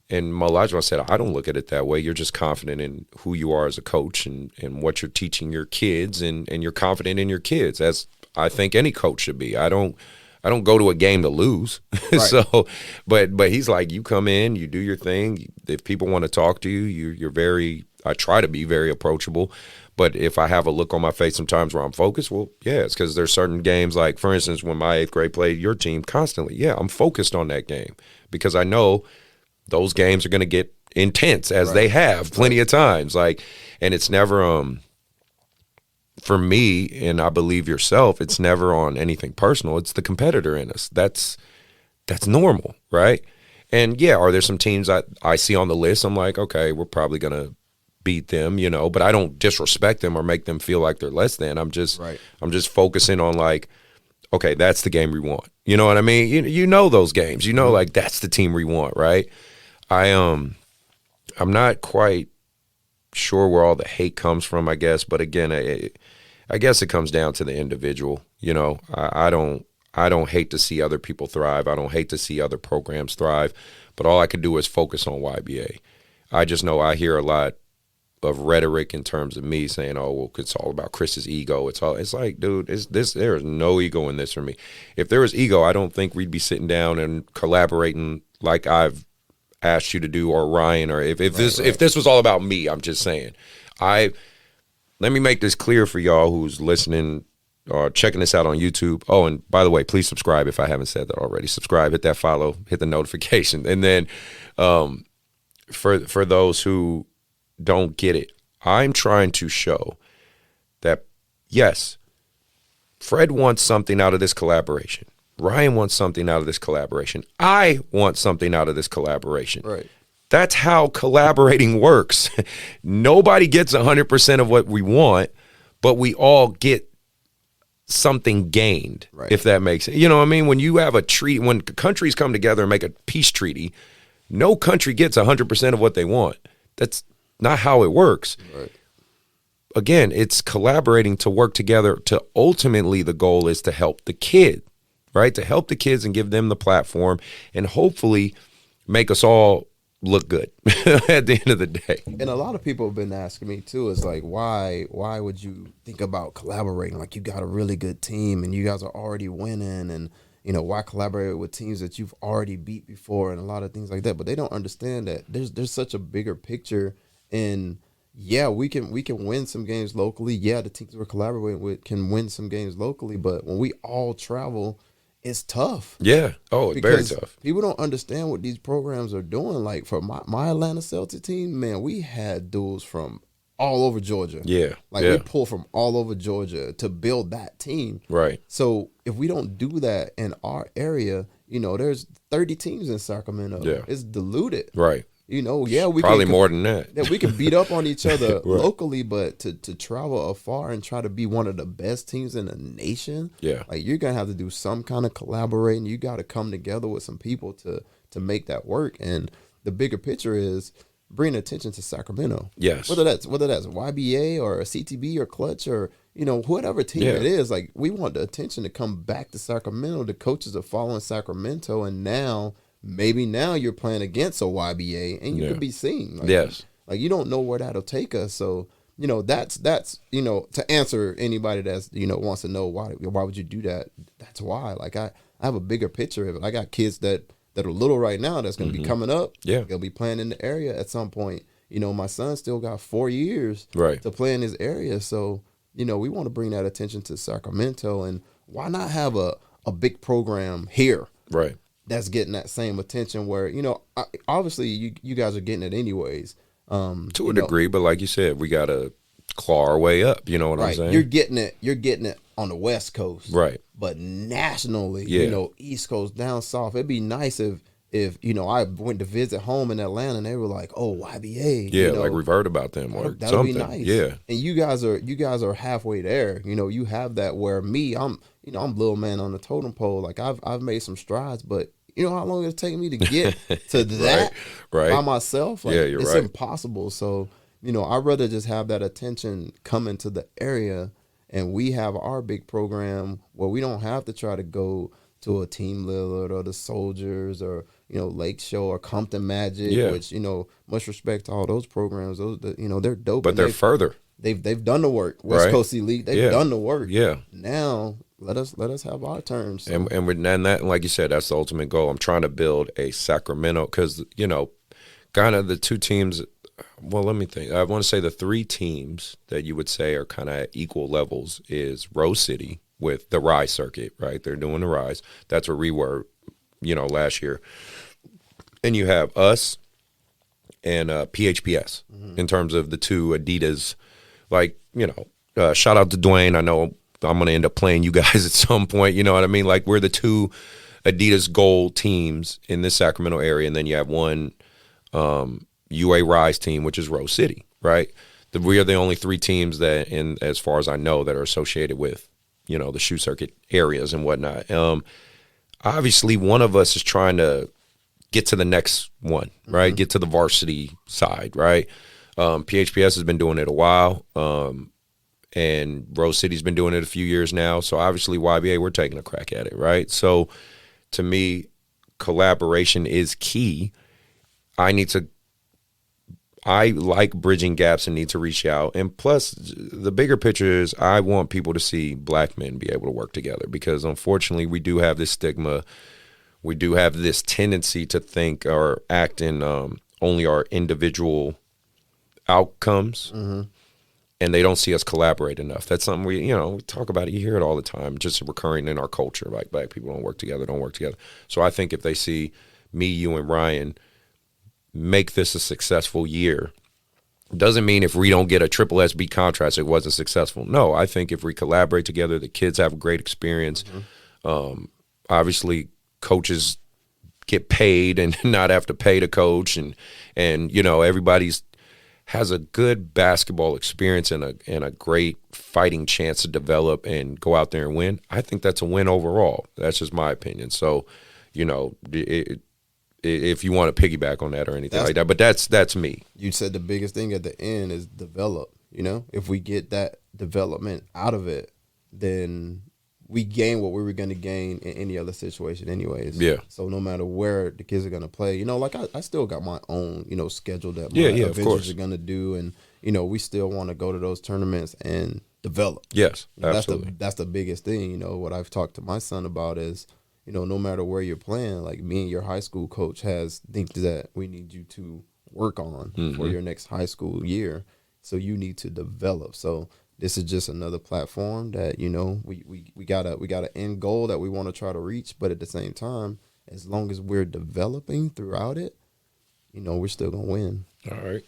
and Elijah Wan said, I don't look at it that way. You're just confident in who you are as a coach and what you're teaching your kids, and you're confident in your kids, as I think any coach should be. I don't go to a game to lose. Right. So, but he's like, you come in, you do your thing. If people want to talk to you, I try to be very approachable. But if I have a look on my face sometimes where I'm focused, well, yeah, it's because there's certain games, like, for instance, when my 8th grade played your team constantly, yeah, I'm focused on that game because I know those games are going to get intense, as they have plenty of times. Like, and it's never, for me, and I believe yourself, it's never on anything personal. It's the competitor in us. That's normal, right? And yeah, are there some teams I see on the list, I'm like, okay, we're probably going to beat them, you know, but I don't disrespect them or make them feel like they're less than. I'm just focusing on, like, okay, that's the game we want. You know what I mean? You know those games. You know, like, that's the team we want, right? I'm not quite sure where all the hate comes from, I guess, but again, I guess it comes down to the individual. You know, I don't hate to see other people thrive. I don't hate to see other programs thrive, but all I could do is focus on YBA. I just know I hear a lot of rhetoric in terms of me saying, oh, well, it's all about Chris's ego. It's like, dude, there is no ego in this for me. If there was ego, I don't think we'd be sitting down and collaborating like I've asked you to do, or Ryan, or if this was all about me. I'm just saying. Let me make this clear for y'all who's listening or checking this out on YouTube. Oh, and by the way, please subscribe if I haven't said that already. Subscribe, hit that follow, hit the notification. And then for those who don't get it, I'm trying to show that, yes, Fred wants something out of this collaboration. Ryan wants something out of this collaboration. I want something out of this collaboration. Right. That's how collaborating works. Nobody gets 100% of what we want, but we all get something gained, right, if that makes sense. You know what I mean? When you have a treaty, when countries come together and make a peace treaty, no country gets 100% of what they want. That's not how it works. Right. Again, it's collaborating to work together to ultimately the goal is to help the kid, right? To help the kids and give them the platform and hopefully make us all look good at the end of the day. And a lot of people have been asking me too, is like, why would you think about collaborating? Like, you got a really good team and you guys are already winning, and you know, why collaborate with teams that you've already beat before, and a lot of things like that. But they don't understand that there's such a bigger picture. And yeah, we can win some games locally. Yeah, the teams we're collaborating with can win some games locally, but when we all travel, it's tough. Yeah. Oh, it's very tough. People don't understand what these programs are doing. Like, for my Atlanta Celtics team, man, we had dudes from all over Georgia. Yeah. Like we pull from all over Georgia to build that team. Right. So if we don't do that in our area, there's 30 teams in Sacramento. Yeah. It's diluted. Right. We probably more than that. Yeah, we can beat up on each other locally, but to travel afar and try to be one of the best teams in the nation, like you're gonna have to do some kind of collaborating. You got to come together with some people to make that work. And the bigger picture is bring attention to Sacramento. Yes. Whether that's YBA or a CTB or Clutch or whatever team it is, like we want the attention to come back to Sacramento. The coaches are following Sacramento, and maybe now you're playing against a YBA and you could be seen. Like you don't know where that'll take us. So, that's to answer anybody that's, wants to know why would you do that? That's why. Like I have a bigger picture of it. I got kids that are little right now that's going to be coming up. Yeah. They'll be playing in the area at some point. My son still got 4 years to play in his area. So, we want to bring that attention to Sacramento, and why not have a big program here? Right. That's getting that same attention where, obviously you guys are getting it anyways. To a degree, but like you said, we got to claw our way up. You know what I'm saying? You're getting it on the West Coast. Right. But nationally, East Coast, down south, it'd be nice if I went to visit home in Atlanta and they were like, oh, YBA. Yeah, like we've heard about them or that something. Would be nice. Yeah. And you guys are halfway there. You have that where me, I'm little man on the totem pole. Like I've made some strides, but you know how long it'll take me to get to that by myself? Like, it's impossible. So, I'd rather just have that attention come into the area, and we have our big program where we don't have to try to go to a Team Lillard or the Soldiers or, Lake Show or Compton Magic, which, much respect to all those programs. Those, they're dope. But they're further. They've done the work. West Coast Elite, they've done the work. Yeah. Now let us have our terms. So. And that, like you said, that's the ultimate goal. I'm trying to build a Sacramento because, kind of the two teams. Well, let me think. I want to say the three teams that you would say are kind of at equal levels is Rose City with the Rise circuit, right? They're doing the Rise. That's where we were, last year. And you have us and PHPS in terms of the two Adidas. Like, shout out to Dwayne. I know I'm going to end up playing you guys at some point. You know what I mean? Like, we're the two Adidas gold teams in this Sacramento area. And then you have one UA Rise team, which is Rose City, right? We are the only three teams that, as far as I know, that are associated with, the shoe circuit areas and whatnot. Obviously, one of us is trying to get to the next one, right? Get to the varsity side, right? PHPS has been doing it a while, and Rose City's been doing it a few years now. So obviously YBA, we're taking a crack at it, right? So to me, collaboration is key. I like bridging gaps and need to reach out. And plus, the bigger picture is I want people to see black men be able to work together because, unfortunately, we do have this stigma. We do have this tendency to think or act in only our individual outcomes, and they don't see us collaborate enough. That's something we talk about it. You hear it all the time, just recurring in our culture. Like, black people don't work together. So I think if they see me, you, and Ryan make this a successful year, doesn't mean if we don't get a triple SB contract, it wasn't successful. No, I think if we collaborate together, the kids have a great experience. Obviously, coaches get paid and not have to pay the coach, and everybody's has a good basketball experience and a great fighting chance to develop and go out there and win. I think that's a win overall. That's just my opinion. So, if you want to piggyback on that or anything like that, but that's me. You said the biggest thing at the end is develop. If we get that development out of it, then we gain what we were going to gain in any other situation anyways. Yeah. So no matter where the kids are going to play, like I still got my own, schedule that my Avengers are going to do. And, we still want to go to those tournaments and develop. Yes, absolutely. That's the biggest thing. What I've talked to my son about is, no matter where you're playing, like me and your high school coach has things that we need you to work on for your next high school year. So you need to develop. So this is just another platform that, we got an end goal that we want to try to reach. But at the same time, as long as we're developing throughout it, we're still going to win. All right.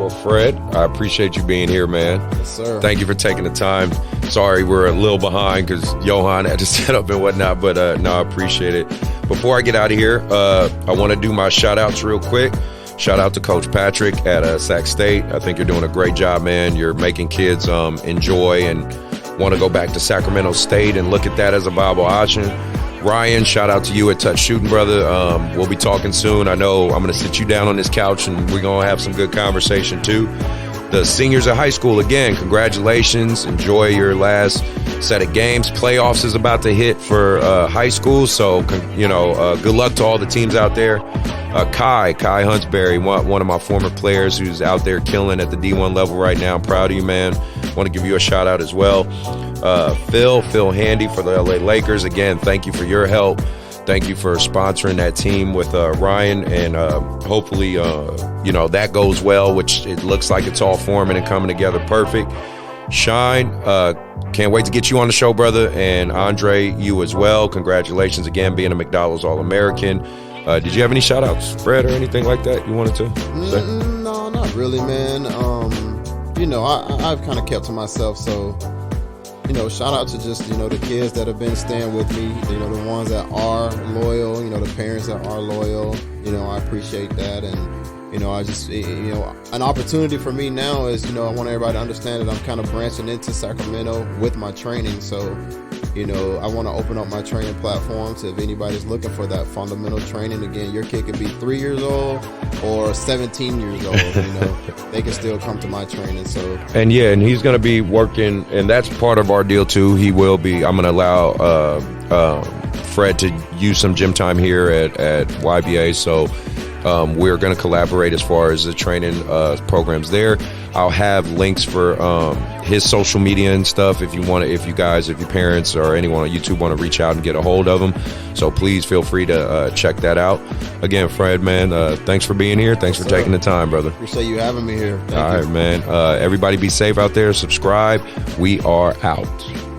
Well, Fred, I appreciate you being here, man. Yes, sir. Thank you for taking the time. Sorry we're a little behind because Johan had to set up and whatnot, but no, I appreciate it. Before I get out of here, I want to do my shout-outs real quick. Shout out to Coach Patrick at Sac State. I think you're doing a great job, man. You're making kids enjoy and want to go back to Sacramento State and look at that as a viable option. Ryan, shout out to you at Touch Shooting, brother. We'll be talking soon. I know I'm going to sit you down on this couch and we're going to have some good conversation too. The seniors of high school, again, congratulations. Enjoy your last set of games. Playoffs is about to hit for high school, so good luck to all the teams out there. Kai Huntsberry, one of my former players who's out there killing at the D1 level right now. I'm proud of you, man. Want to give you a shout out as well. Phil Handy for the LA Lakers. Again, thank you for your help. Thank you for sponsoring that team with Ryan, and hopefully, that goes well, which it looks like it's all forming and coming together perfect. Shine, can't wait to get you on the show, brother, and Andre, you as well. Congratulations again, being a McDonald's All-American. Did you have any shout-outs, Fred, or anything like that you wanted to say? No, not really, man. I've kind of kept to myself, so shout out to just, the kids that have been staying with me, the ones that are loyal, the parents that are loyal, I appreciate that. And, I just, an opportunity for me now is, I want everybody to understand that I'm kind of branching into Sacramento with my training. So, I want to open up my training platforms. If anybody's looking for that fundamental training, again, your kid could be 3 years old or 17 years old, they can still come to my training. So, and he's going to be working, and that's part of our deal too. I'm going to allow Fred to use some gym time here at YBA. So we're going to collaborate as far as the training programs there. I'll have links for his social media and stuff if your parents or anyone on YouTube want to reach out and get a hold of him. So please feel free to check that out. Again, Fred, man, thanks for being here. Thanks for taking the time, brother. Appreciate you having me here. All right, man. Everybody be safe out there. Subscribe. We are out.